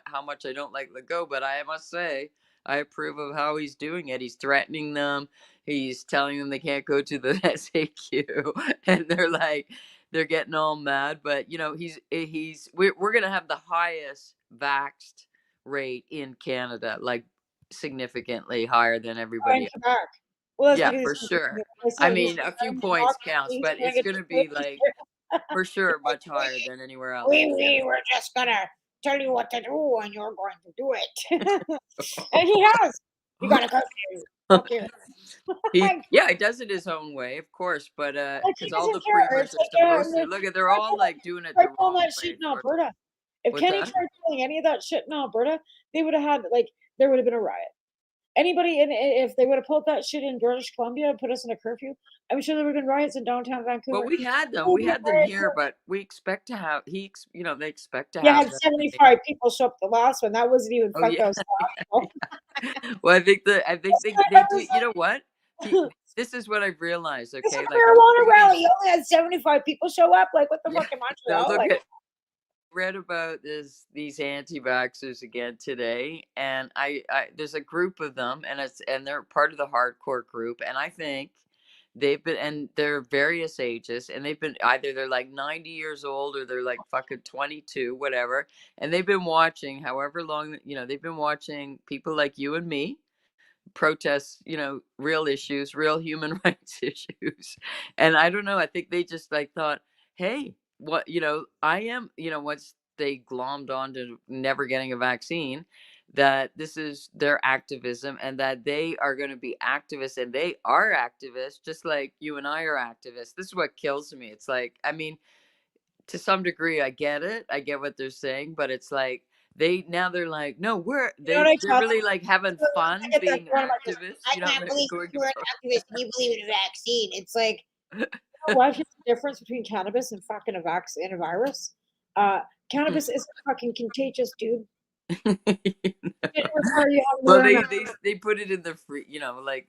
how much I don't like Legault, but I must say I approve of how he's doing it. He's threatening them. He's telling them they can't go to the SAQ, and they're getting all mad. But we're gonna have the highest vaxxed rate in Canada, like significantly higher than everybody else. Well, yeah, for sure. I mean, a few points counts, but it's going to be like for sure much higher than anywhere else. We're just gonna tell you what to do, and you're going to do it. And he has. You gotta go. Okay. He does it his own way, of course, but because all the premiers are supposed to look at, they're all like doing it the wrong way. Shit in Alberta. If Kenny tried doing any of that shit in Alberta, they would have had there would have been a riot. Anybody if they would have pulled that shit in British Columbia and put us in a curfew, I'm sure there would have been riots in downtown Vancouver. Well, we had them. We had them here, but we expect to have. They expect to have. Yeah, had 75 people show up the last one. That wasn't even Well, I think they do. You know what? This is what I've realized. Okay, it's a marijuana rally. You only had 75 people show up. Like what the fuck am I? Read about these anti-vaxxers again today, and I there's a group of them, and they're part of the hardcore group, and I think they're various ages, and they've been either they're like 90 years old or they're like fucking 22, whatever, and they've been watching however long, they've been watching people like you and me protest, real issues, real human rights issues, and I don't know, I think they just thought, hey, what I am, once they glommed on to never getting a vaccine, that this is their activism and that they are going to be activists, and they are activists just like you and I are activists. This is what kills me. It's like, I mean, to some degree I get it, I get what they're saying, but it's like they're like, no, they're really like having fun being activists. I can't believe you're an activist and you believe in a vaccine. It's like, what's the difference between cannabis and fucking a virus? Cannabis isn't fucking contagious, dude. Well, they put it in the free,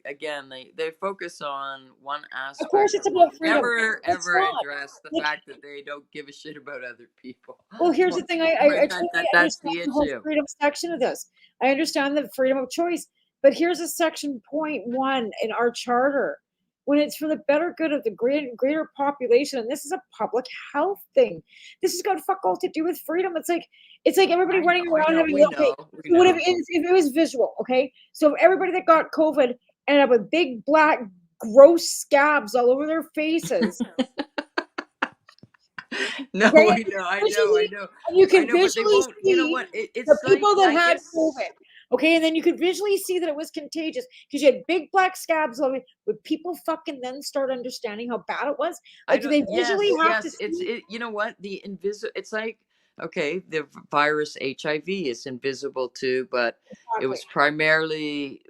again, they focus on one aspect. Of course, it's about freedom. Never ever address the fact that they don't give a shit about other people. Well, here's the thing. I that's the issue. Whole freedom section of this. I understand the freedom of choice, but here's a section 0.1 in our charter. When it's for the better good of the greater population, and this is a public health thing. This has got fuck all to do with freedom. It's like It's like everybody running around having, okay, so what if it was visual, okay? So everybody that got COVID ended up with big, black, gross scabs all over their faces. No, Right? I know. And you can I know, but they visually won't. see You know what? It's the like, people that I had guess. COVID. Okay, and then you could visually see that it was contagious because you had big black scabs all over. Would people fucking then start understanding how bad it was? Like, do they visually have to see? You know what? The invisible. It's like, okay, the virus HIV is invisible too, but it was primarily,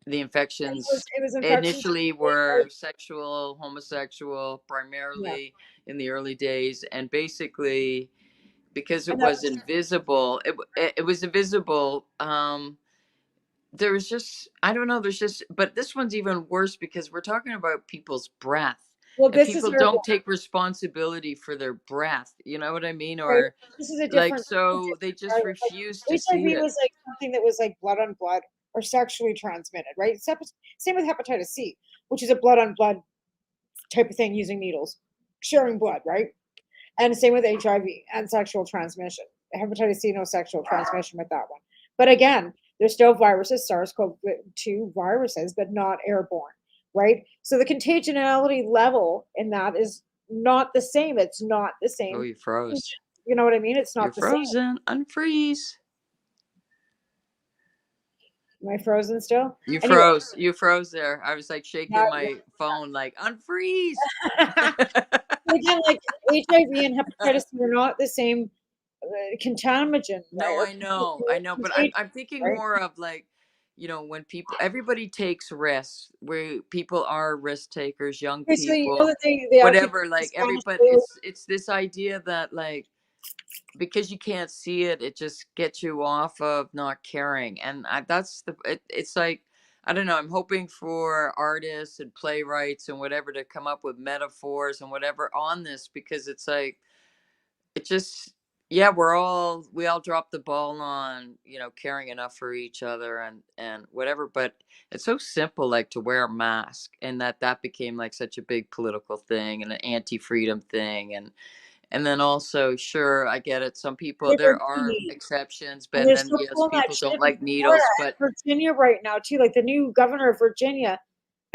the infections It was infections. initially were sexual, homosexual, Yeah. primarily in the early days, and basically because it And that was invisible, it was invisible. There was just, I don't know, there's just, but this one's even worse because we're talking about people's breath. Well, And this is people don't take responsibility for their breath. You know what I mean? right. Or This is a like, different, so they just right? refuse to Like see HIV it. was like something that was like blood on blood or sexually transmitted, right? Same with hepatitis C, which is a blood on blood type of thing using needles, sharing blood, right? And same with HIV and sexual transmission. Hepatitis C, no sexual transmission with that one. But again, there's still viruses, SARS-CoV-2 viruses, but not airborne, right? So the contagionality level in that is not the same. It's not the same. Oh, you froze. You know what I mean? It's not You're the frozen. Unfreeze. Am I frozen still? You Anyway. froze. You froze there. I was like shaking my phone, like unfreeze. Again, like HIV and hepatitis C are not the same contaminagen. No, right? I know, but I'm thinking right? more of like, when everybody takes risks, where people are risk takers, young Okay, so you know people, that they whatever, actually like Spanish everybody, flu. it's this idea that like, because you can't see it, it just gets you off of not caring. And it's like, I don't know, I'm hoping for artists and playwrights and whatever to come up with metaphors and whatever on this, because it's like, it just, yeah, we all dropped the ball on, caring enough for each other and whatever. But it's so simple, like to wear a mask, and that became like such a big political thing and an anti-freedom thing. And then also, sure, I get it, some people, there are exceptions, And but they're then still yes, pulling that people shit don't in like Florida needles, but and Virginia right now too. Like the new governor of Virginia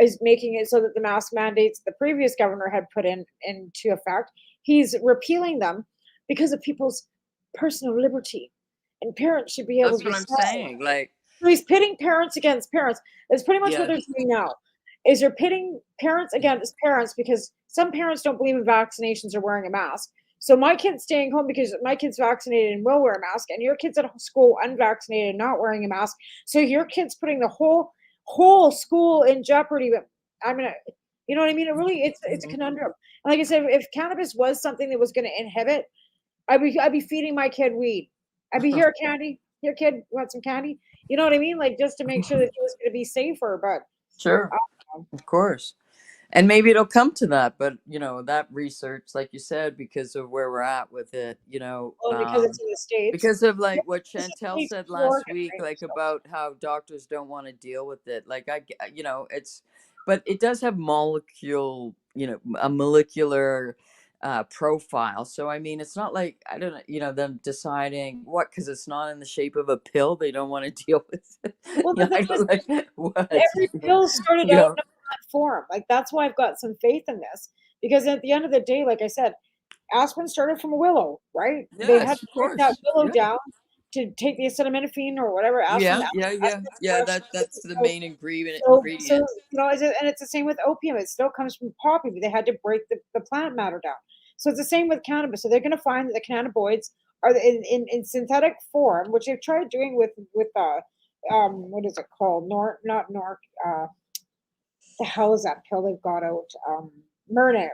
is making it so that the mask mandates the previous governor had put into effect, he's repealing them because of people's personal liberty. And parents should be able that's to what I'm decide. saying. Like, So he's pitting parents against parents. That's pretty much what yeah, they're doing now. Is they're pitting parents against parents because some parents don't believe in vaccinations or wearing a mask. So my kid's staying home because my kid's vaccinated and will wear a mask, and your kid's at school unvaccinated and not wearing a mask. So your kid's putting the whole school in jeopardy. But I'm gonna, you know what I mean? It's a conundrum. And like I said, if cannabis was something that was going to inhibit, I'd be feeding my kid weed. I'd be here, candy. Here, kid, want some candy? You know what I mean? Like just to make sure that he was going to be safer. But sure, of course. And maybe it'll come to that, but that research, like you said, because of where we're at with it, well, because it's in the States. because of like what Chantel said last Oregon, week, right? like about how doctors don't want to deal with it. Like but it does have a molecular profile. So I mean, it's not like, I don't know, them deciding what, because it's not in the shape of a pill, they don't want to deal with it. Well, I don't like what. every pill started out in that form. Like that's why I've got some faith in this, because at the end of the day, like I said, aspirin started from a willow, right? Yes, They had to of break course. that willow Yeah. down to take the acetaminophen or whatever. Yeah. That's the main ingredient. So and it's the same with opium. It still comes from poppy, but they had to break the plant matter down. So it's the same with cannabis. So they're going to find that the cannabinoids are in synthetic form, which they've tried doing with what is it called? The hell is that pill they've got out? Myrna,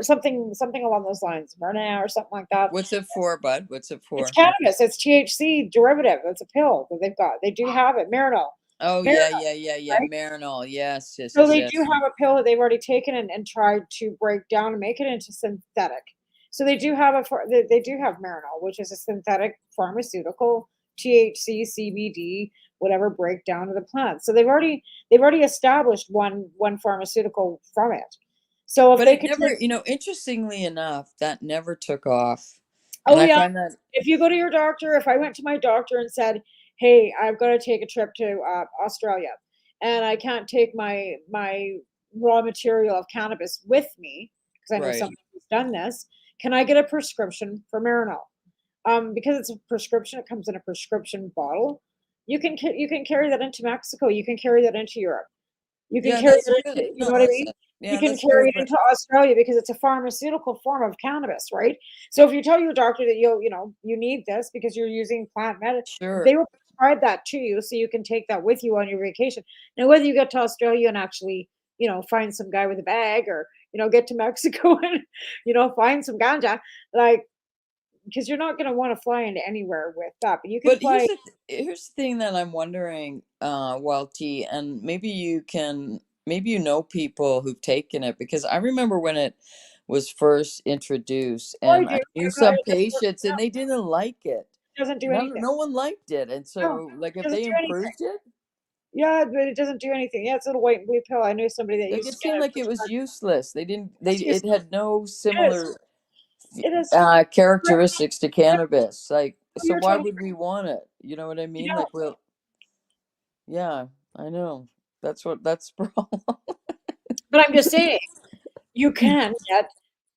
something along those lines, Myrna or something like that. What's it for, bud? What's it for? It's cannabis. It's THC derivative. It's a pill that they've got. They do have it. Marinol. Oh, Marinol, yeah. right? Marinol. Yes. So they do have a pill that they've already taken and tried to break down and make it into synthetic. So they do have Marinol, which is a synthetic pharmaceutical, THC, CBD, whatever breakdown of the plant. So they've already established one pharmaceutical from it. So if But they it could never, take, interestingly enough, that never took off. And oh I yeah, find that, if you go to your doctor, if I went to my doctor and said, "Hey, I've got to take a trip to Australia, and I can't take my raw material of cannabis with me because I know right. somebody who's done this, can I get a prescription for Marinol?" Because it's a prescription, it comes in a prescription bottle. You can carry that into Mexico. You can carry that into Europe. You can Yeah, carry that's it good. into, you No, know what I mean? You yeah, can that's carry good. it But into Australia because it's a pharmaceutical form of cannabis, right? So if you tell your doctor that you need this because you're using plant medicine, sure. they will prescribe that to you so you can take that with you on your vacation. Now, whether you get to Australia and actually, find some guy with a bag or, get to Mexico and, find some ganja, like, because you're not going to want to fly into anywhere with that, but you can But fly. here's the thing that I'm wondering, Wild T, and maybe you know people who've taken it, because I remember when it was first introduced, Oh, I and do. I knew Yeah, some patients and they didn't like it. it doesn't do No, anything. no one liked it, and No, so like it if doesn't they do anything. improved it, Yeah, but it doesn't do anything. Yeah, it's a little white and blue pill. I knew somebody that like used it to get seemed it like it was prescribed. useless. They didn't. It's It useless. had no It is. similar It is. Right. characteristics to Yeah, cannabis. Like, so you're why totally would we want it? You know what I you mean? don't. Like, well, yeah, I know. That's the problem. But I'm just saying, you can get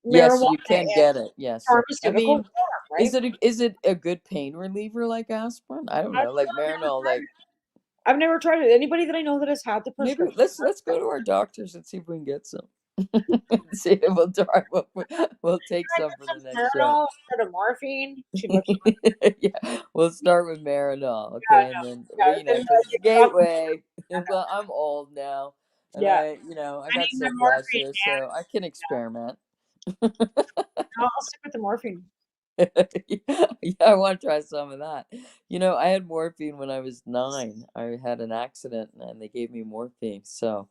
Yes, marijuana you can in get it. Yes. I pharmaceutical mean, form, right? is it a good pain reliever like aspirin? I don't I've, know, like I've never Marinol. tried Like, it. I've never tried it. Anybody that I know that has had the maybe prescription. let's go to our doctors and see if we can get some. See if we'll try. We'll take I some get for the some next show. Marinol instead of morphine. She looks at Yeah, we'll start with Marinol, yeah, I okay, and know. then Yeah, because then it's you the get off. gateway. Well, I'm old now, and Yeah, I I got need my some morphine, lashes, man. so I can experiment. No, I'll stick with the morphine. Yeah, I want to try some of that. I had morphine when I was 9. I had an accident and they gave me morphine. So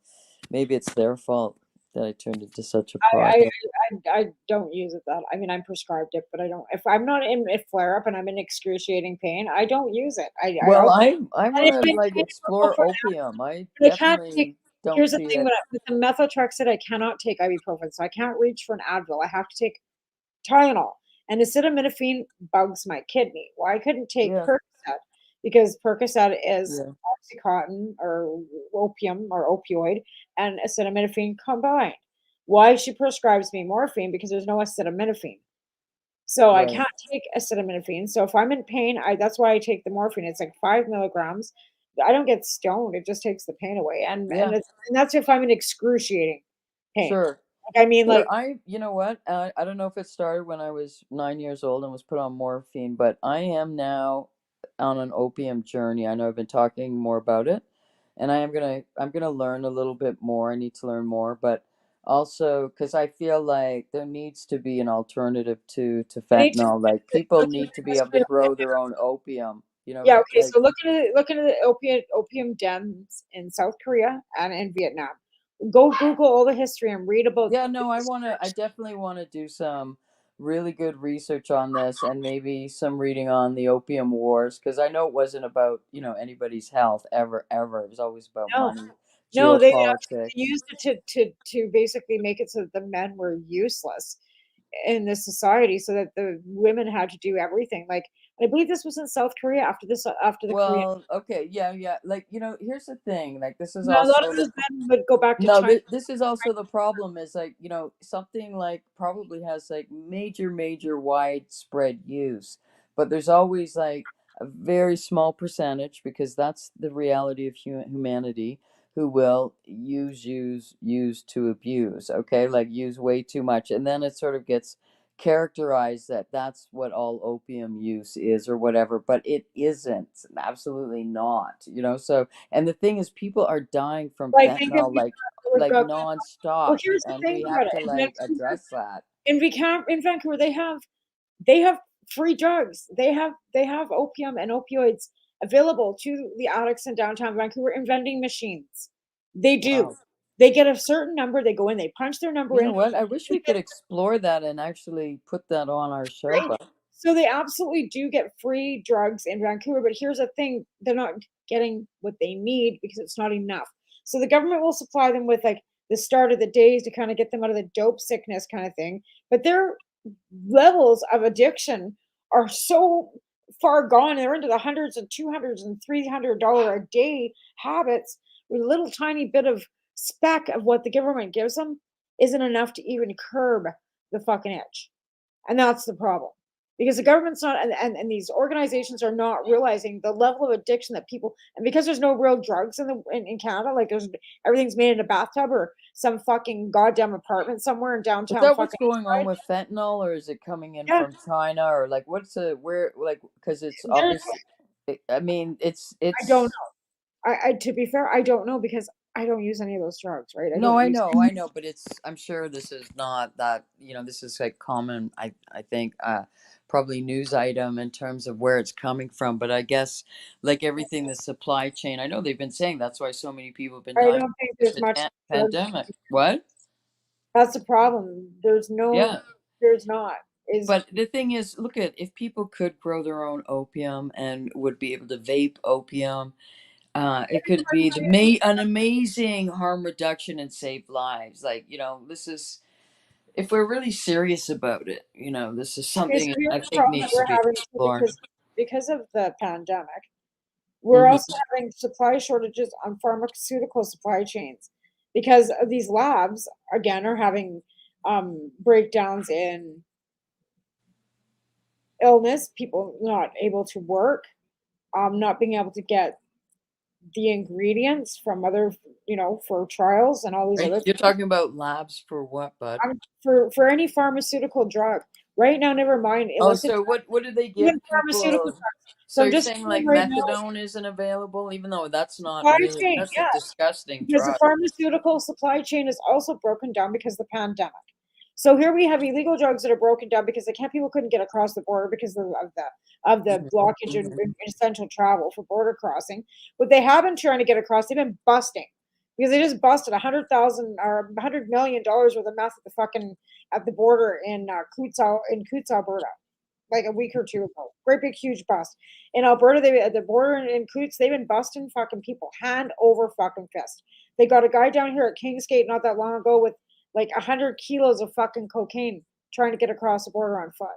maybe it's their fault that I turned into such a I, I problem. I don't use it that. I mean, I'm prescribed it, but I don't. If I'm not in a flare up and I'm in excruciating pain, I don't use it. Well, I'll. I And want if to I'm like pain, I'll go explore for that. opium. I But I can't take. definitely don't Here's the see thing it. with the methotrexate, I cannot take ibuprofen, so I can't reach for an Advil. I have to take Tylenol, and acetaminophen bugs my kidney. Well, I couldn't take Yeah, Percocet because Percocet is yeah, oxycontin or opium or opioid and acetaminophen combined. Why she prescribes me morphine because there's no acetaminophen. So I right. can't take acetaminophen. So if I'm in pain, that's why I take the morphine. It's like 5 milligrams. I don't get stoned. It just takes the pain away, Yeah, and that's if I'm in excruciating pain. sure. Like I mean, Sure. like You know what? I don't know if it started when I was 9 years old and was put on morphine, but I am now on an opium journey. I know I've been talking more about it, and I'm gonna learn a little bit more. I need to learn more, but also because I feel like there needs to be an alternative to I need to fentanyl. Like people look at need the to be able to history. grow their own opium. Yeah, okay. Like So looking at the opium dens in South Korea and in Vietnam. Go Google all the history and read about yeah, the no, I description. definitely want to do some really good research on this and maybe some reading on the opium wars because I know it wasn't about, anybody's health ever. It was always about No, money, no, they actually geopolitics. used it to basically make it so that the men were useless in this society, so that the women had to do everything. Like I believe this was in South Korea after the Korean. Well, okay, yeah, yeah. Like, here's the thing. Like, this is Now a lot of also those men would go back to no, China. this is also the problem is like, something like probably has like major widespread use, but there's always like a very small percentage because that's the reality of humanity who will use to abuse, okay? Like use way too much. And then it sort of gets characterized that that's what all opium use is or whatever, but it isn't. Absolutely not, so and the thing is people are dying from Like think of fentanyl like well, nonstop, here's the and thing we about have it. to like address that. In Vancouver, they have free drugs. They have opium and opioids available to the addicts in downtown Vancouver in vending machines. They do. Wow. They get a certain number. They go in. They punch their number You in. know what? I wish They we get could explore that and actually put that on our show, right. but So they absolutely do get free drugs in Vancouver. But here's the thing: they're not getting what they need because it's not enough. So the government will supply them with like the start of the days to kind of get them out of the dope sickness kind of thing. But their levels of addiction are so far gone. They're into the hundreds and $200 and $300 a day habits with a little tiny bit of speck of what the government gives them isn't enough to even curb the fucking itch. And that's the problem. Because the government's not, and these organizations are not realizing the level of addiction that people, and because there's no real drugs in Canada, like there's everything's made in a bathtub or some fucking goddamn apartment somewhere in Is downtown that what's fucking going on Eastside. with fentanyl, or is it coming in Yeah, from China, or like what's the where like because it's there's, obviously, I mean, I don't it's know. I to be fair, I don't know because I don't use any of those drugs, right? I no, don't use. I know, but it's I'm sure this is not that, this is like common, I think probably news item in terms of where it's coming from, but I guess like everything, the supply chain, I know they've been saying that's why so many people have been I dying don't think of there's the much drugs. pandemic. What? That's the problem. Yeah. There's not. Is But the thing is, look at if people could grow their own opium and would be able to vape opium, it could be an amazing harm reduction and save lives. Like, this is, if we're really serious about it, this is okay, so something here's I the think problem that needs to we're be having too, explored. because of the pandemic. We're Hmm. also having supply shortages on pharmaceutical supply chains because of these labs again are having breakdowns in illness, people not able to work, not being able to get the ingredients from other, for trials and all these other You're things. talking about labs for what, bud? For any pharmaceutical drug. Right now, never mind Oh, illicit so drugs, what do they even give pharmaceutical people? drugs. So So I'm you're just saying saying like right now, methadone isn't available, even though that's not supply really, chain, that's a yes. disgusting Because the drug. pharmaceutical supply chain is also broken down because of the pandemic. So here we have illegal drugs that are broken down because people couldn't get across the border because of the Mhm, blockage in mhm. essential travel for border crossing. What they have been trying to get across, they've been busting because they just busted 100,000 or $100 million worth of meth at the border in Coutts, Alberta, like a week or two ago. Great big huge bust. In Alberta, they at the border in Coutts, they've been busting fucking people hand over fucking fist. They got a guy down here at Kingsgate not that long ago with like 100 kilos of fucking cocaine trying to get across the border on foot.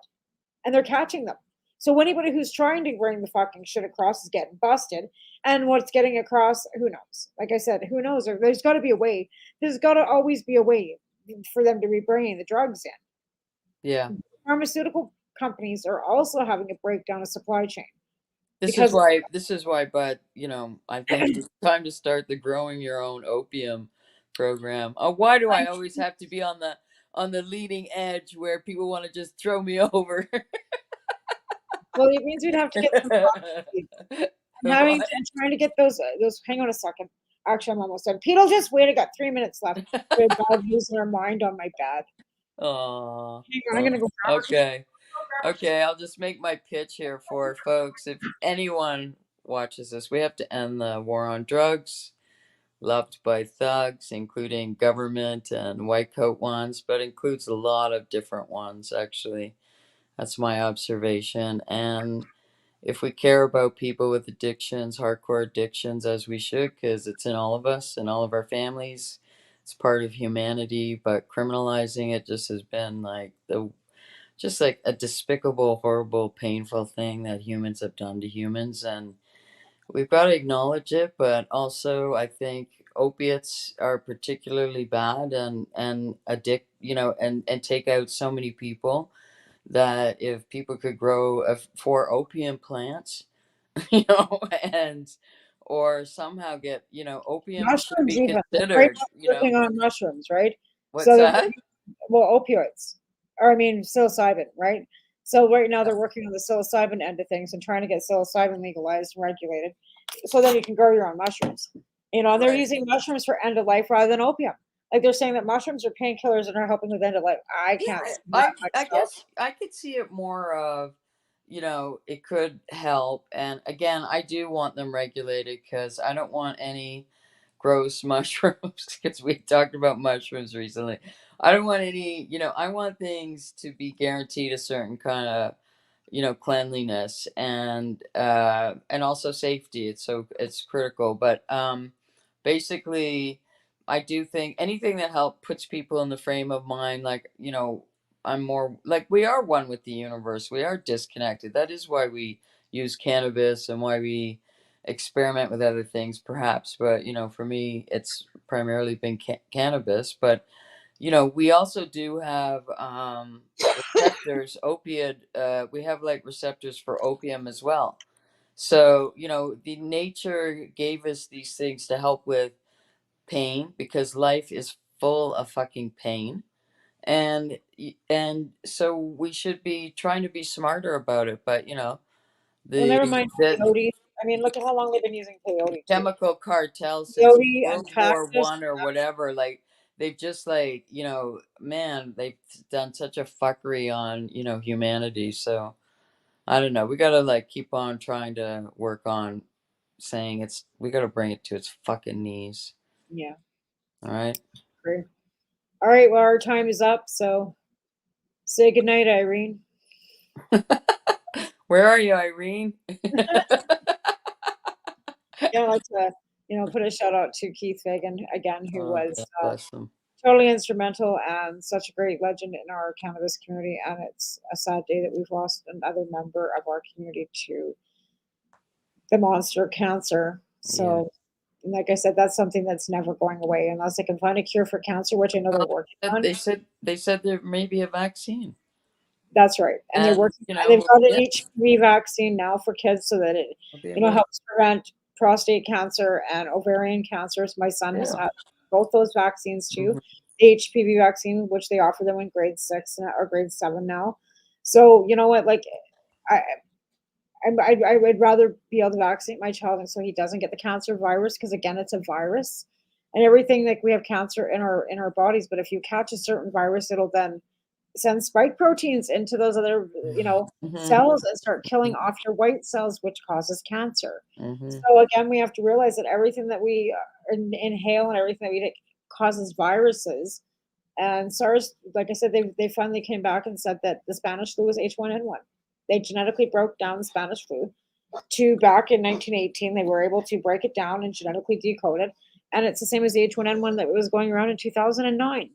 And they're catching them. So anybody who's trying to bring the fucking shit across is getting busted. And what's getting across, who knows? Like I said, who knows? There's got to be a way. There's got to always be a way for them to be bringing the drugs in. Yeah. Pharmaceutical companies are also having a breakdown of supply chain This is because why, but I think it's time to start the growing your own opium program. Why do I always have to be on the leading edge where people want to just throw me over? well, it means we'd have to get some properties. I'm having What? and trying to get those. Hang on a second. Actually, I'm almost done. Pete, will just wait. I got 3 minutes left. We're dog losing her mind on my bed. Oh, Hang on, I'm gonna go grab her. okay. Okay, I'll just make my pitch here for folks. If anyone watches this, we have to end the war on drugs, loved by thugs, including government and white coat ones, but includes a lot of different ones, actually. That's my observation. And if we care about people with addictions, hardcore addictions, as we should, because it's in all of us and all of our families, it's part of humanity, but criminalizing it just has been like just like a despicable, horrible, painful thing that humans have done to humans. And we've got to acknowledge it, but also I think opiates are particularly bad and addict, and take out so many people that if people could grow 4 opium plants, and or somehow get, opium should Mushrooms, be even right considered, now, they're working on mushrooms, right? what's So they're that? well, opioids, or I mean, psilocybin, right? So right now they're working on the psilocybin end of things and trying to get psilocybin legalized and regulated, so then you can grow your own mushrooms. And they're Right. using mushrooms for end of life rather than opium. Like they're saying that mushrooms are painkillers and are helping with end of life. I Yeah, can't see that I myself. guess I could see it more of, it could help. And again, I do want them regulated because I don't want any gross mushrooms because we talked about mushrooms recently. I don't want any, I want things to be guaranteed a certain kind of, cleanliness and also safety. It's critical. But basically I do think anything that puts people in the frame of mind, like, I'm more like, we are one with the universe. We are disconnected. That is why we use cannabis and why we experiment with other things, perhaps. But, for me, it's primarily been cannabis. But, we also do have receptors, we have like receptors for opium as well. So, the nature gave us these things to help with pain, because life is full of fucking pain, and so we should be trying to be smarter about it. But Well, the never mind the, peyote. I mean, look at how long they've been using the peyote too. chemical cartel since Peyote and cactus. World War I or whatever, like, they've just, like, man, they've done such a fuckery on humanity. So I don't know, we gotta like keep on trying to work on saying we gotta bring it to its fucking knees. Yeah. All right. Great. All right. Well, our time is up. So say goodnight, Irene. Where are you, Irene? Yeah, I'd like to, put a shout out to Keith Fagin again, who was God bless them. totally instrumental and such a great legend in our cannabis community. And it's a sad day that we've lost another member of our community to the monster cancer. So, like I said, that's something that's never going away unless they can find a cure for cancer, which I know they're working on. They said there may be a vaccine. That's right, and they're working. And they've got an HPV vaccine now for kids, so that it helps prevent prostate cancer and ovarian cancers. My son has had both those vaccines too. The HPV vaccine, which they offer them in grade 6 or grade 7 now. So you know what, like I would rather be able to vaccinate my child so he doesn't get the cancer virus, because again, it's a virus, and everything, like, we have cancer in our bodies, but if you catch a certain virus, it'll then send spike proteins into those other cells and start killing off your white cells, which causes cancer. So again, we have to realize that everything that we inhale and everything that we take causes viruses. And SARS, like I said, they finally came back and said that the Spanish flu was H1N1. They genetically broke down the Spanish flu to back in 1918. They were able to break it down and genetically decode it. And it's the same as the H1N1 that was going around in 2009.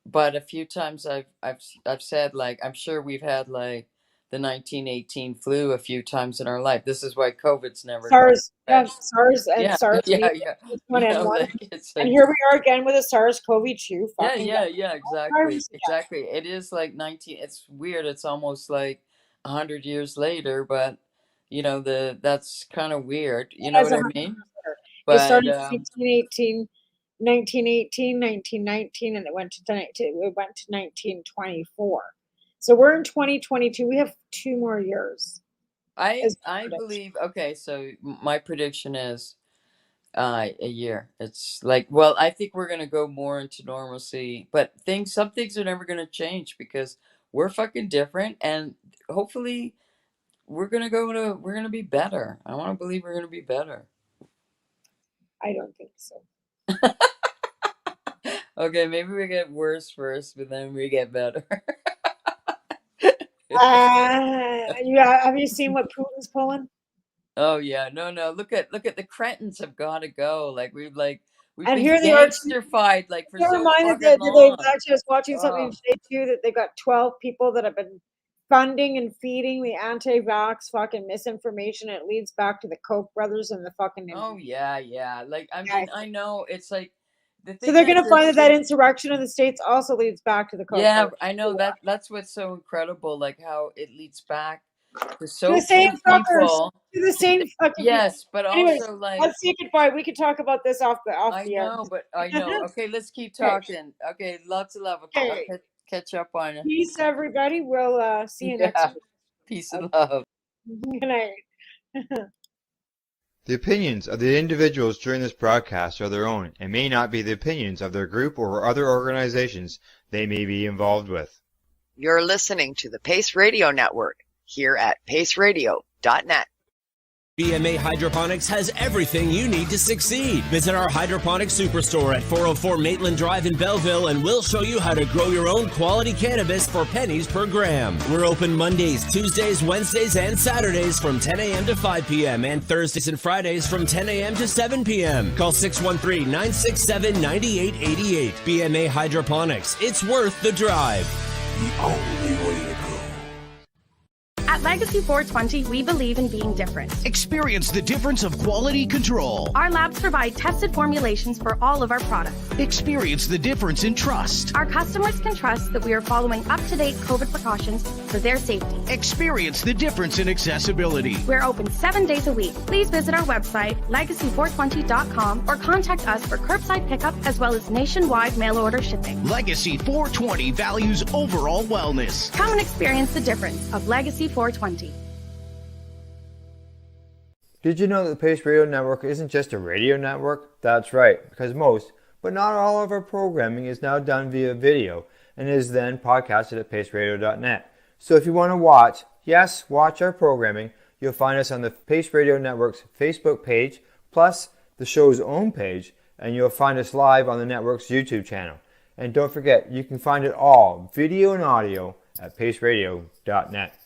But a few times I've said, like, I'm sure we've had like the 1918 flu a few times in our life. This is why COVID's never SARS, SARS and SARS. H1N1. Like, and here we are again with a SARS-CoV-2. Exactly. It is like 19. It's weird. It's almost like 100 years later, but that's kind of weird. You know what I mean? But it started in 1918, 1919, and it went to 1924. So we're in 2022. We have 2 more years. I believe. Okay, so my prediction is a year. It's like, well, I think we're gonna go more into normalcy, but some things are never gonna change because we're fucking different, and hopefully we're gonna be better. I want to believe we're gonna be better. I don't think so. Okay, maybe we get worse first, but then we get better. Have you seen what Putin's pulling? Oh yeah, no. Look at the cretins have got to go. Like we've been gangsterfied like for so fucking long. Actually, I was watching something today too, that they've got 12 people that have been funding and feeding the anti-vax fucking misinformation. It leads back to the Koch brothers and the fucking. Oh yeah. Like I mean, I know it's like. So they're going to find that insurrection in the States also leads back to the Koch brothers. I know that's what's so incredible. Like how it leads back to so the same people. To the same fucking yes, but anyways, also like let's say goodbye. We could talk about this off the air. I know. Okay, let's keep talking. Okay, lots of love. Okay. I'll catch up on you. Peace, everybody. We'll see you next week. Peace and love. Good night. The opinions of the individuals during this broadcast are their own and may not be the opinions of their group or other organizations they may be involved with. You're listening to the Pace Radio Network here at paceradio.net. BMA Hydroponics has everything you need to succeed. Visit our Hydroponics Superstore at 404 Maitland Drive in Belleville and we'll show you how to grow your own quality cannabis for pennies per gram. We're open Mondays, Tuesdays, Wednesdays, and Saturdays from 10 a.m. to 5 p.m. and Thursdays and Fridays from 10 a.m. to 7 p.m. Call 613-967-9888. BMA Hydroponics. It's worth the drive. The only way to go. At Legacy420, we believe in being different. Experience the difference of quality control. Our labs provide tested formulations for all of our products. Experience the difference in trust. Our customers can trust that we are following up-to-date COVID precautions for their safety. Experience the difference in accessibility. We're open 7 days a week. Please visit our website, Legacy420.com, or contact us for curbside pickup as well as nationwide mail order shipping. Legacy420 values overall wellness. Come and experience the difference of Legacy420. Did you know that the Pace Radio Network isn't just a radio network? That's right, because most, but not all of our programming is now done via video and is then podcasted at paceradio.net. So if you want to watch our programming, you'll find us on the Pace Radio Network's Facebook page, plus the show's own page, and you'll find us live on the network's YouTube channel. And don't forget, you can find it all, video and audio, at paceradio.net.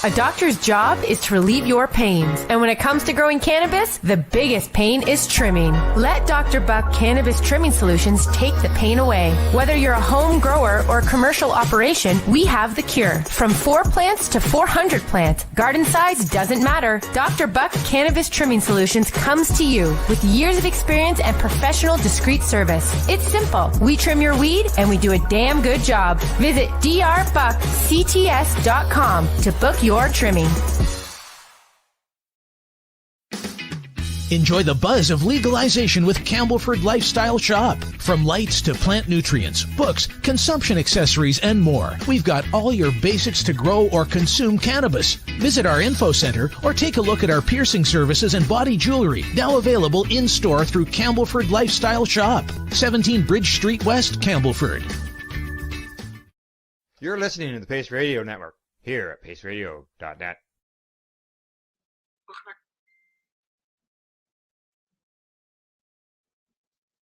A doctor's job is to relieve your pains. And when it comes to growing cannabis, the biggest pain is trimming. Let Dr. Buck Cannabis Trimming Solutions take the pain away. Whether you're a home grower or a commercial operation, we have the cure. From 4 plants to 400 plants, garden size doesn't matter. Dr. Buck Cannabis Trimming Solutions comes to you with years of experience and professional discreet service. It's simple. We trim your weed and we do a damn good job. Visit drbuckcts.com to book your trimming. Enjoy the buzz of legalization with Campbellford Lifestyle Shop. From lights to plant nutrients, books, consumption accessories, and more, we've got all your basics to grow or consume cannabis. Visit our info center or take a look at our piercing services and body jewelry, now available in-store through Campbellford Lifestyle Shop, 17 Bridge Street West, Campbellford. You're listening to the Pace Radio Network here at paceradio.net.